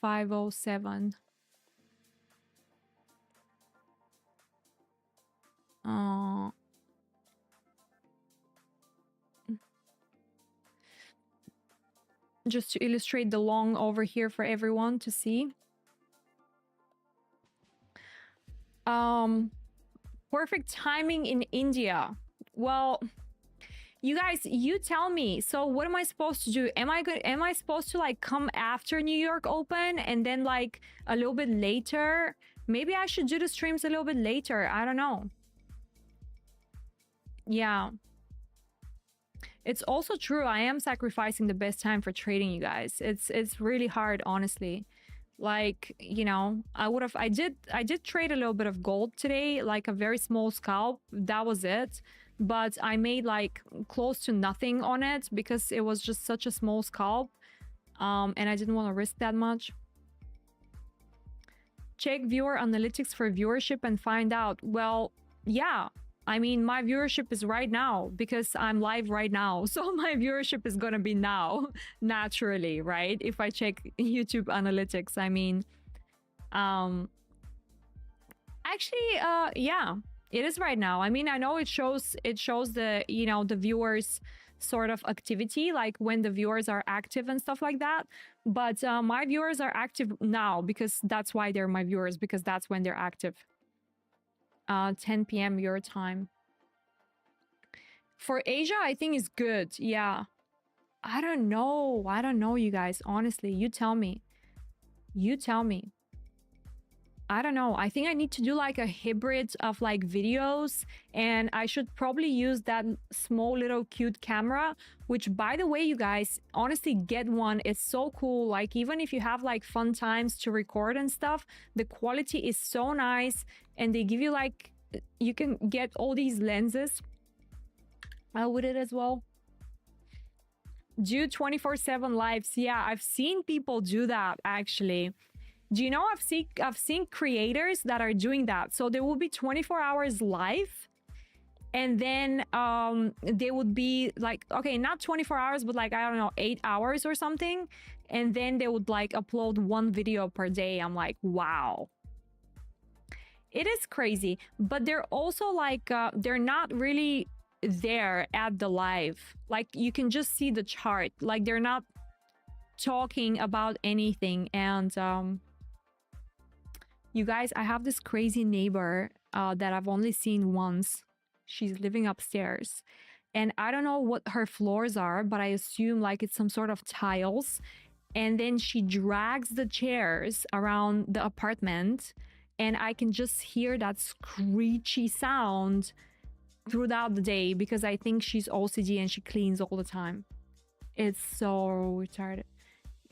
507. Just to illustrate the long over here for everyone to see. Perfect timing in India. Well, you guys, you tell me. So what am I supposed to do? Am I supposed to like come after New York Open and then like a little bit later? Maybe I should do the streams a little bit later. I don't know. Yeah. It's also true. I am sacrificing the best time for trading, you guys. It's really hard, honestly. Like, you know, I did trade a little bit of gold today, like a very small scalp. That was it. But I made like close to nothing on it because it was just such a small scalp. And I didn't want to risk that much. Check viewer analytics for viewership and find out. Well, yeah. I mean, my viewership is right now because I'm live right now. So my viewership is going to be now, naturally, right? If I check YouTube analytics, I mean, actually, yeah, it is right now. I mean, I know it shows the, you know, the viewers sort of activity, like when the viewers are active and stuff like that. But my viewers are active now because that's why they're my viewers, because that's when they're active. 10 p.m. your time. For Asia, I think is good. Yeah. I don't know. I don't know, you guys. Honestly, you tell me. You tell me. I don't know. I think I need to do like a hybrid of like videos, and I should probably use that small little cute camera, which by the way, you guys, honestly get one. It's so cool. Like even if you have like fun times to record and stuff, the quality is so nice, and they give you like, you can get all these lenses with it as well. Do 24/7 lives. Yeah, I've seen people do that actually. Do you know I've seen creators that are doing that. So there will be 24 hours live, and then they would be like, okay, not 24 hours, but like, I don't know, 8 hours or something, and then they would like upload one video per day. I'm like, wow. It is crazy, but they're also like they're not really there at the live. Like you can just see the chart. Like they're not talking about anything, and You guys, I have this crazy neighbor that I've only seen once. She's living upstairs. And I don't know what her floors are, but I assume like it's some sort of tiles. And then she drags the chairs around the apartment, and I can just hear that screechy sound throughout the day because I think she's OCD and she cleans all the time. It's so retarded.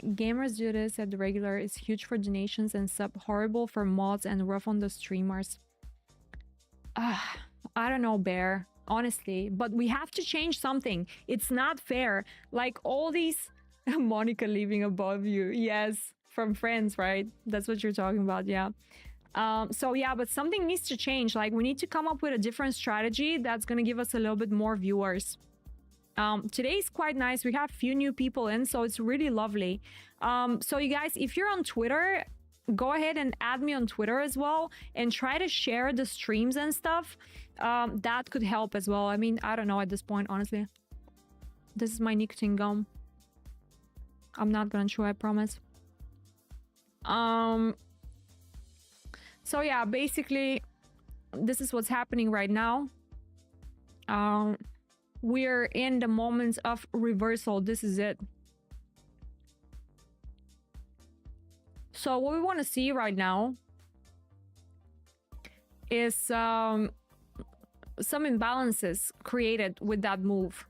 Gamers do this at the regular. It's huge for donations and sub, horrible for mods and rough on the streamers. I don't know, Bear, honestly, but we have to change something. It's not fair. Like all these Monica living above you. Yes, from Friends, right? That's what you're talking about. Yeah. So yeah, but something needs to change. Like we need to come up with a different strategy that's going to give us a little bit more viewers. Today is quite nice. We have a few new people in, so it's really lovely. So you guys, if you're on Twitter, go ahead and add me on Twitter as well and try to share the streams and stuff. That could help as well. I mean, I don't know at this point, honestly. This is my nicotine gum. I'm not gonna chew, I promise. So yeah, basically, this is what's happening right now. We're in the moments of reversal. This is it. So what we want to see right now is some imbalances created with that move,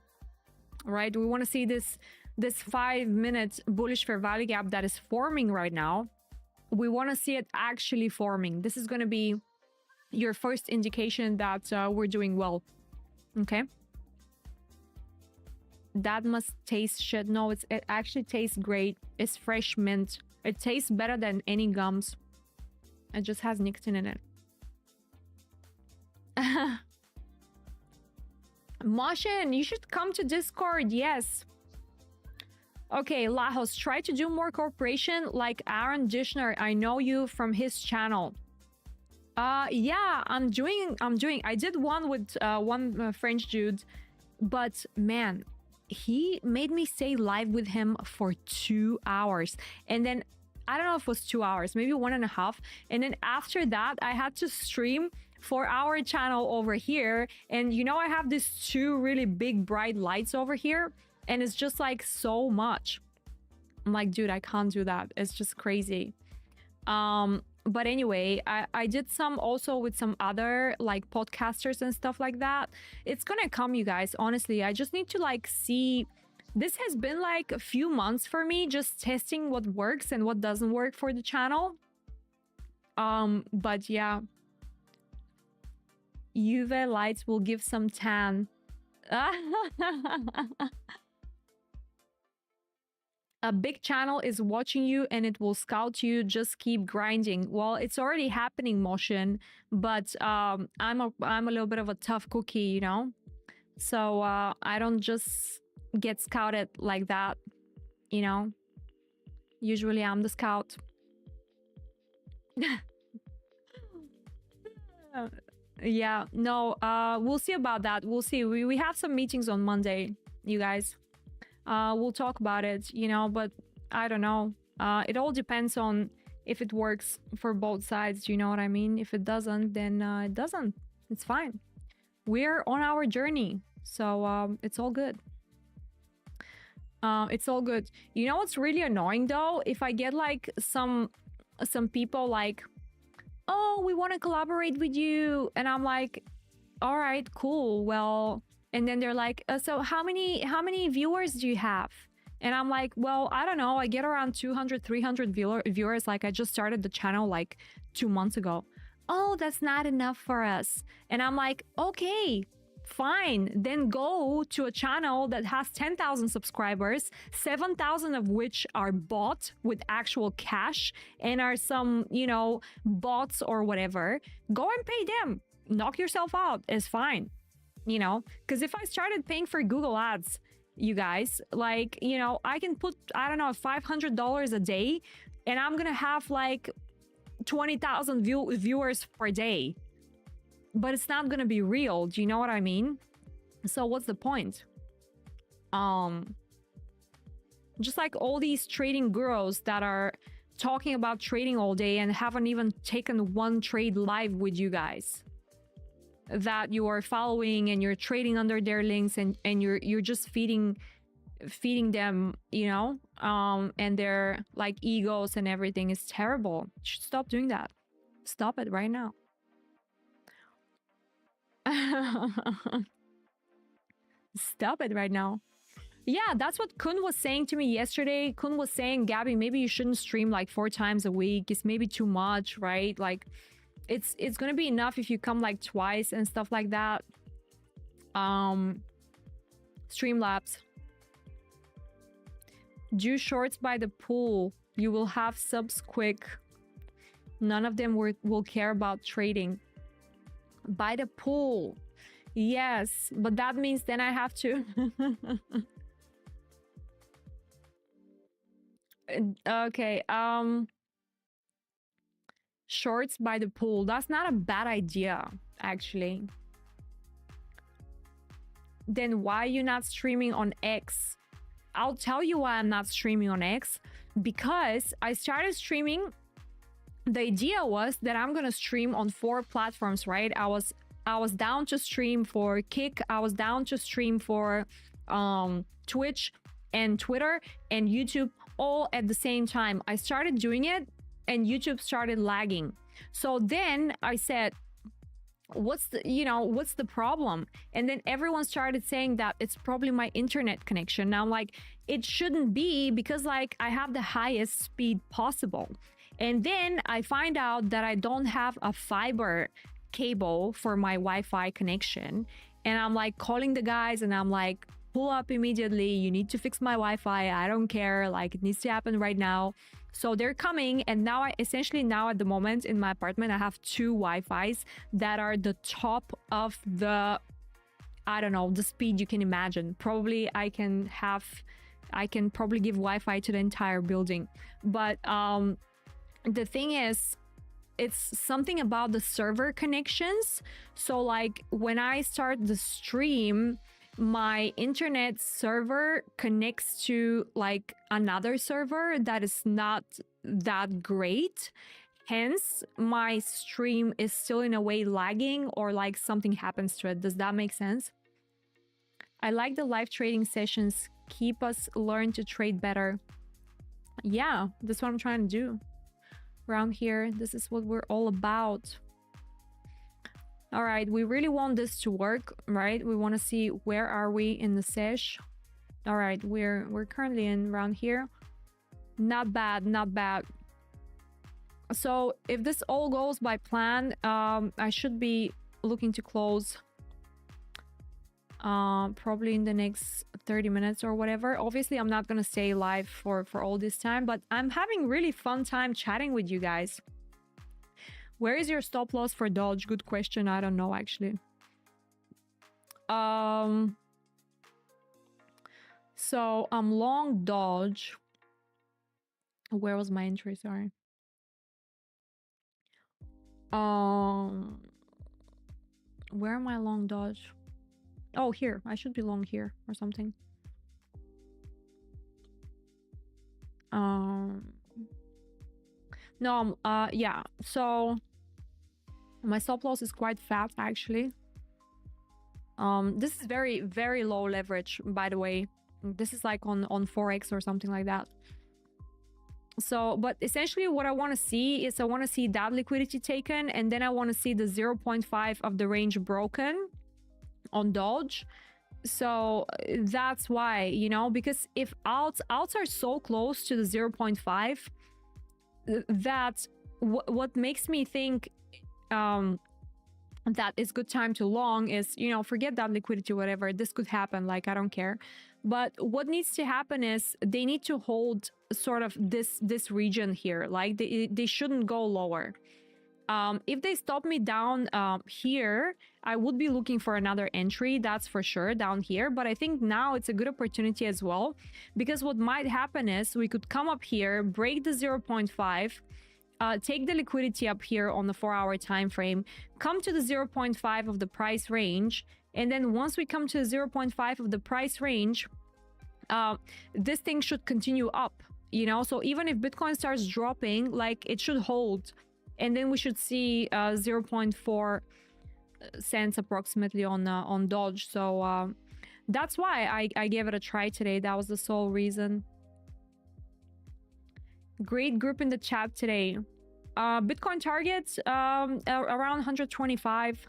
right? We want to see this 5-minute bullish fair value gap that is forming right now. We want to see it actually forming. This is going to be your first indication that we're doing well. Okay. That must taste shit. No, it actually tastes great. It's fresh mint. It tastes better than any gums. It just has nicotine in it. Moshin, you should come to Discord. Yes. Okay, Lajos, try to do more cooperation like Aaron Dishner. I know you from his channel. Yeah, I'm doing. I did one with one French dude, but man, he made me stay live with him for 2 hours, and then I don't know if it was 2 hours, maybe 1.5, and then after that I had to stream for our channel over here, and you know I have these 2 really big bright lights over here, and it's just like so much. I'm like, dude, I can't do that. It's just crazy. But anyway, I did some also with some other like podcasters and stuff like that. It's gonna come, you guys. Honestly, I just need to like see. This has been like a few months for me, just testing what works and what doesn't work for the channel. But yeah, UV lights will give some tan. A big channel is watching you and it will scout you. Just keep grinding. Well, it's already happening, Motion, but I'm a little bit of a tough cookie, you know? So I don't just get scouted like that, you know? Usually I'm the scout. Yeah, no, we'll see about that. We'll see. We have some meetings on Monday, you guys. We'll talk about it, you know, but I don't know. It all depends on if it works for both sides. You know what I mean? If it doesn't, then it doesn't. It's fine. We're on our journey. So it's all good. It's all good. You know what's really annoying though? If I get like some people like, oh, we want to collaborate with you. And I'm like, all right, cool. Well, and then they're like, so how many viewers do you have? And I'm like, well, I don't know. I get around 200, 300 viewers. Like I just started the channel like 2 months ago. Oh, that's not enough for us. And I'm like, okay, fine. Then go to a channel that has 10,000 subscribers, 7,000 of which are bought with actual cash and are some, you know, bots or whatever. Go and pay them. Knock yourself out. It's fine. You know, because if I started paying for Google ads, you guys, like, you know, I can put, I don't know, $500 a day and I'm going to have like 20,000 viewers per day. But it's not going to be real. Do you know what I mean? So what's the point? Just like all these trading gurus that are talking about trading all day and haven't even taken one trade live with you guys that you are following, and you're trading under their links, and you're just feeding them, you know, and their like egos and everything is terrible. You should stop doing that. Stop it right now. Stop it right now. Yeah, that's what Kun was saying to me yesterday. Kun was saying, Gabby, maybe you shouldn't stream like 4 times a week. It's maybe too much, right? Like it's gonna be enough if you come like twice and stuff like that. Streamlabs. Do shorts by the pool. You will have subs quick. None of them will care about trading. By the pool. Yes, but that means then I have to... Okay, shorts by the pool. That's not a bad idea, actually. Then why are you not streaming on X? I'll tell you why I'm not streaming on X. Because I started streaming... The idea was that I'm gonna stream on 4 platforms, right? I was down to stream for Kick. I was down to stream for Twitch and Twitter and YouTube all at the same time. I started doing it and YouTube started lagging. So then I said, what's the problem? And then everyone started saying that it's probably my internet connection. Now I'm like, it shouldn't be, because like I have the highest speed possible. And then I find out that I don't have a fiber cable for my Wi-Fi connection. And I'm like calling the guys and I'm like, pull up immediately. You need to fix my Wi-Fi. I don't care. Like it needs to happen right now. So they're coming. And now essentially at the moment in my apartment, I have 2 Wi-Fis that are the top of the, I don't know, the speed you can imagine. Probably I can probably give Wi-Fi to the entire building. But, the thing is, it's something about the server connections. So like when I start the stream, my internet server connects to like another server that is not that great. Hence, my stream is still in a way lagging, or like something happens to it. Does that make sense? I like the live trading sessions. Keep us learn to trade better. Yeah, that's what I'm trying to do. Around here, this is what we're all about. All right, we really want this to work, right? We want to see where are we in the sesh. All right, we're currently in around here. Not bad, not bad. So if this all goes by plan, I should be looking to close probably in the next 30 minutes or whatever. Obviously, I'm not gonna stay live for all this time, but I'm having really fun time chatting with you guys. Where is your stop loss for Dodge? Good question. I don't know, actually. So I'm long Dodge. Where was my entry? Sorry. Where am I long Dodge? Oh, here. I should be long here or something. No, yeah. So my stop loss is quite fat, actually. This is very, very low leverage, by the way. This is like on forex or something like that. So, but essentially what I want to see is I want to see that liquidity taken, and then I want to see the 0.5 of the range broken on Dodge. So that's why, you know, because if alts are so close to the 0.5, that what makes me think that it's good time to long is, you know, forget that liquidity, whatever, this could happen, like I don't care. But what needs to happen is they need to hold sort of this region here, like they shouldn't go lower. If they stop me down here, I would be looking for another entry, that's for sure, down here. But I think now it's a good opportunity as well, because what might happen is we could come up here, break the 0.5, take the liquidity up here on the 4-hour time frame, come to the 0.5 of the price range, and then once we come to the 0.5 of the price range, this thing should continue up. you know. So even if Bitcoin starts dropping, like it should hold, and then we should see 0.4 cents approximately on Dodge. So that's why I gave it a try today. That was the sole reason. Great group in the chat today. Bitcoin targets around 125,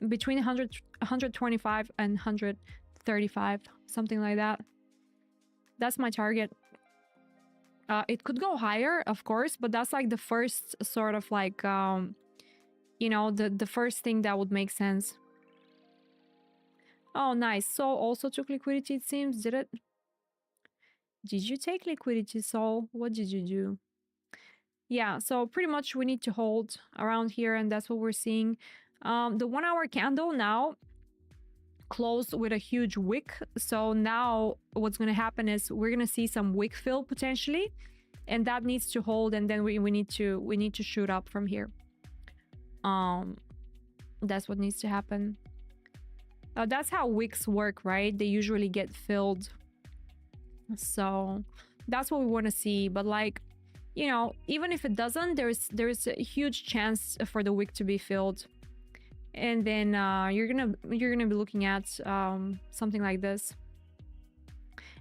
between 125 and 135, something like that. That's my target. It could go higher, of course, but that's like the first sort of like, you know, the first thing that would make sense. Oh, nice. Sol also took liquidity, it seems. Did it? Did you take liquidity, Sol? What did you do? Yeah, so pretty much we need to hold around here, and that's what we're seeing. The 1 hour candle now closed with a huge wick. So now what's going to happen is we're going to see some wick fill potentially, and that needs to hold, and then we need to shoot up from here. That's what needs to happen. That's how wicks work, right? They usually get filled. So that's what we want to see. But like, you know, even if it doesn't, there's a huge chance for the wick to be filled, and then you're gonna be looking at something like this.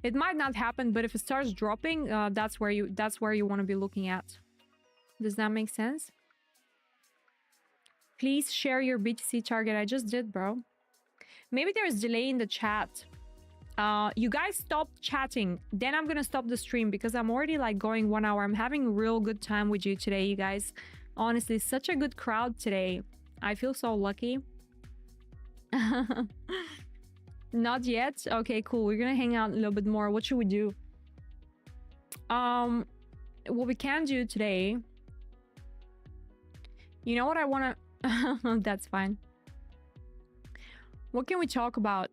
It might not happen, but if it starts dropping, that's where you want to be looking at. Does that make sense? Please share your BTC target. I just did, bro. Maybe there's delay in the chat. You guys stop chatting, then I'm gonna stop the stream, because I'm already like going 1 hour. I'm having a real good time with you today, you guys. Honestly, such a good crowd today. I feel so lucky. Not yet. Okay, cool. We're gonna hang out a little bit more. What should we do? What we can do today, you know what I want to that's fine. What can we talk about?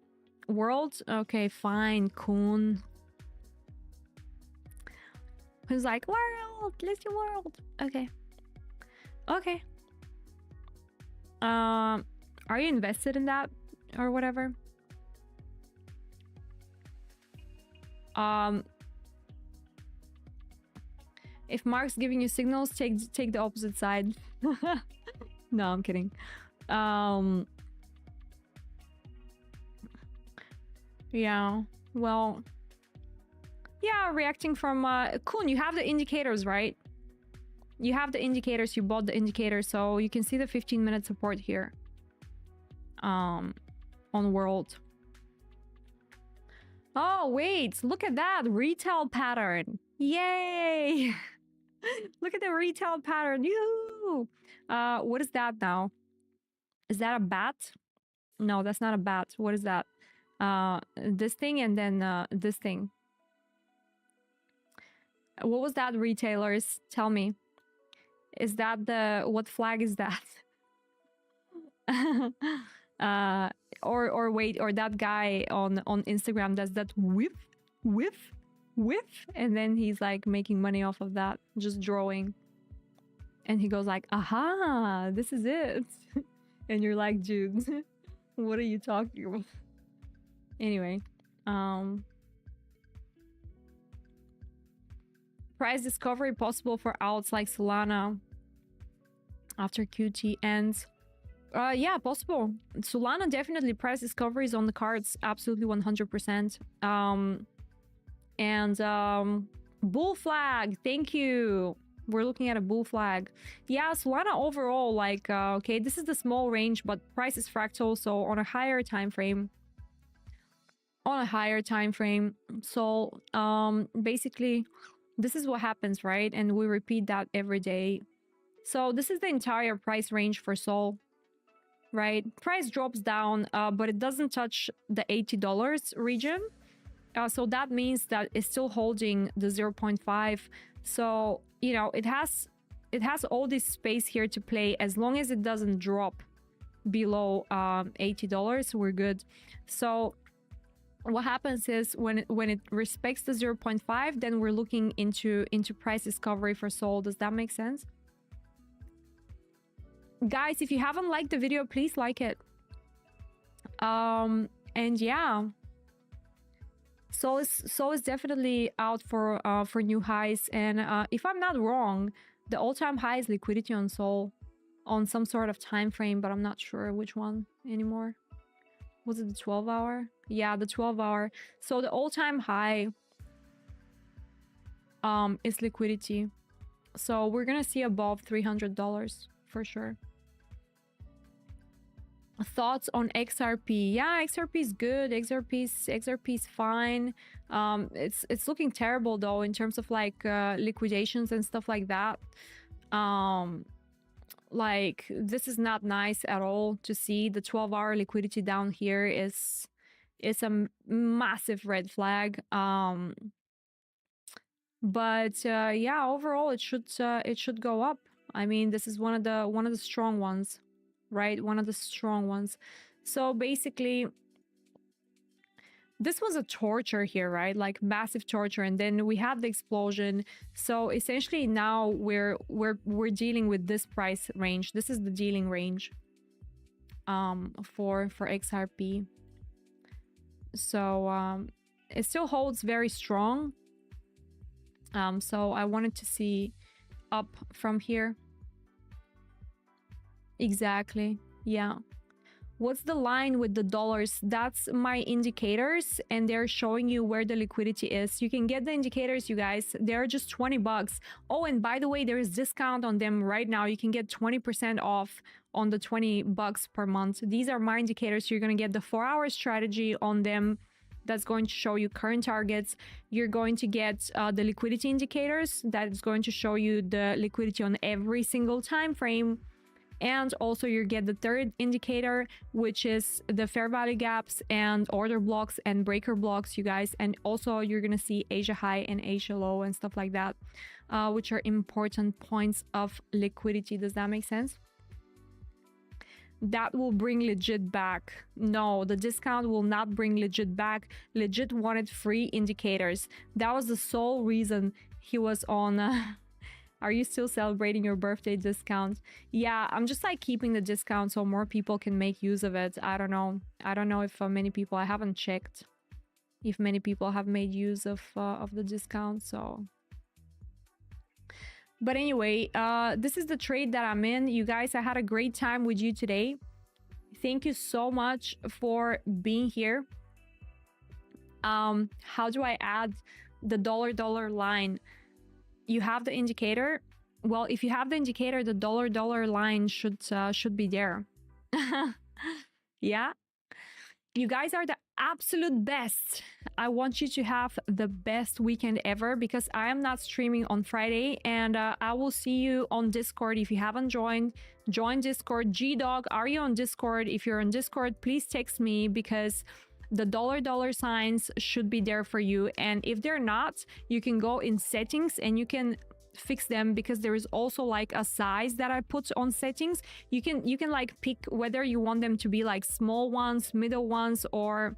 World? Okay, fine. Coon. Who's like, world, let's do world. Okay. Okay. Are you invested in that or whatever? If Mark's giving you signals, take the opposite side. No, I'm kidding. Yeah, well, yeah, reacting from Kun, you have the indicators, right? You have the indicators, you bought the indicators, so you can see the 15-minute support here on world. Oh wait, look at that retail pattern. Yay. Look at the retail pattern. Yoo! What is that now? Is that a bat? No, that's not a bat. What is that? This thing, and then this thing. What was that, retailers? Tell me. Is that the, what flag is that? Or wait, or that guy on Instagram does that whiff, and then he's like making money off of that, just drawing. And he goes like, aha, this is it. And you're like, dude, what are you talking about? Anyway, price discovery possible for alts like Solana after QT ends. Yeah, possible. Solana, definitely. Price discovery is on the cards. Absolutely 100%. And bull flag. Thank you. We're looking at a bull flag. Yeah, Solana overall, like, okay, this is the small range, but price is fractal, so on a higher time frame. So basically, this is what happens, right? And we repeat that every day. So this is the entire price range for Sol, right? Price drops down, but it doesn't touch the $80 region. So that means that it's still holding the 0.5. So, you know, it has all this space here to play. As long as it doesn't drop below $80, we're good. So what happens is when it respects the 0.5, then we're looking into price discovery for Sol. Does that make sense? Guys, if you haven't liked the video, please like it. And yeah, Sol is definitely out for new highs, and if I'm not wrong, the all-time high is liquidity on Sol on some sort of time frame, but I'm not sure which one anymore. Was it the 12-hour? Yeah, the 12-hour. So the all-time high is liquidity. So we're gonna see above $300 for sure. Thoughts on XRP? Yeah, XRP is good. XRP is fine. It's looking terrible though in terms of like liquidations and stuff like that. Like this is not nice at all to see. The 12-hour liquidity down here is a massive red flag. But yeah, overall it should go up. I mean, this is one of the strong ones, right? One of the strong ones. So basically, this was a torture here, right? Like massive torture, and then we had the explosion. So essentially now we're dealing with this price range. This is the dealing range for XRP. So it still holds very strong. So I wanted to see up from here. Exactly. Yeah. What's the line with the dollars? That's my indicators, and they're showing you where the liquidity is. You can get the indicators, you guys. They're just 20 bucks. Oh, and by the way, there is discount on them right now. You can get 20% off on the 20 bucks per month. These are my indicators. You're going to get the 4-hour strategy on them. That's going to show you current targets. You're going to get the liquidity indicators. That is going to show you the liquidity on every single time frame. And also you get the third indicator, which is the fair value gaps and order blocks and breaker blocks, you guys. And also you're going to see Asia high and Asia low and stuff like that, which are important points of liquidity. Does that make sense? That will bring legit back. No, the discount will not bring legit back. Legit wanted free indicators. That was the sole reason he was on... Are you still celebrating your birthday discount? Yeah, I'm just like keeping the discount so more people can make use of it. I don't know. I don't know if many people, I haven't checked if many people have made use of the discount. So, but anyway, this is the trade that I'm in. You guys, I had a great time with you today. Thank you so much for being here. How do I add the dollar line? You have the indicator. Well, if you have the indicator, the dollar line should be there. Yeah, you guys are the absolute best. I want you to have the best weekend ever, because I am not streaming on Friday, and I will see you on Discord. If you haven't joined, join Discord. G-Dog, are you on Discord? If you're on Discord, please text me, because the dollar signs should be there for you. And if they're not, you can go in settings and you can fix them, because there is also like a size that I put on settings. You can like pick whether you want them to be like small ones, middle ones, or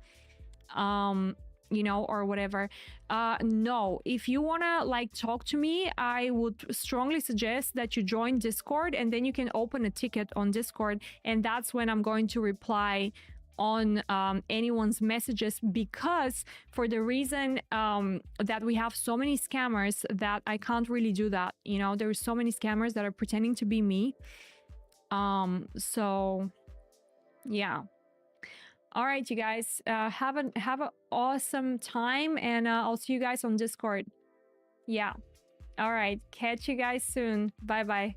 you know, or whatever. No, if you wanna like talk to me, I would strongly suggest that you join Discord, and then you can open a ticket on Discord, and that's when I'm going to reply on anyone's messages, because for the reason that we have so many scammers that I can't really do that. You know, there's so many scammers that are pretending to be me. So yeah. All right, you guys, have an awesome time, and I'll see you guys on Discord. Yeah. All right, catch you guys soon. Bye bye.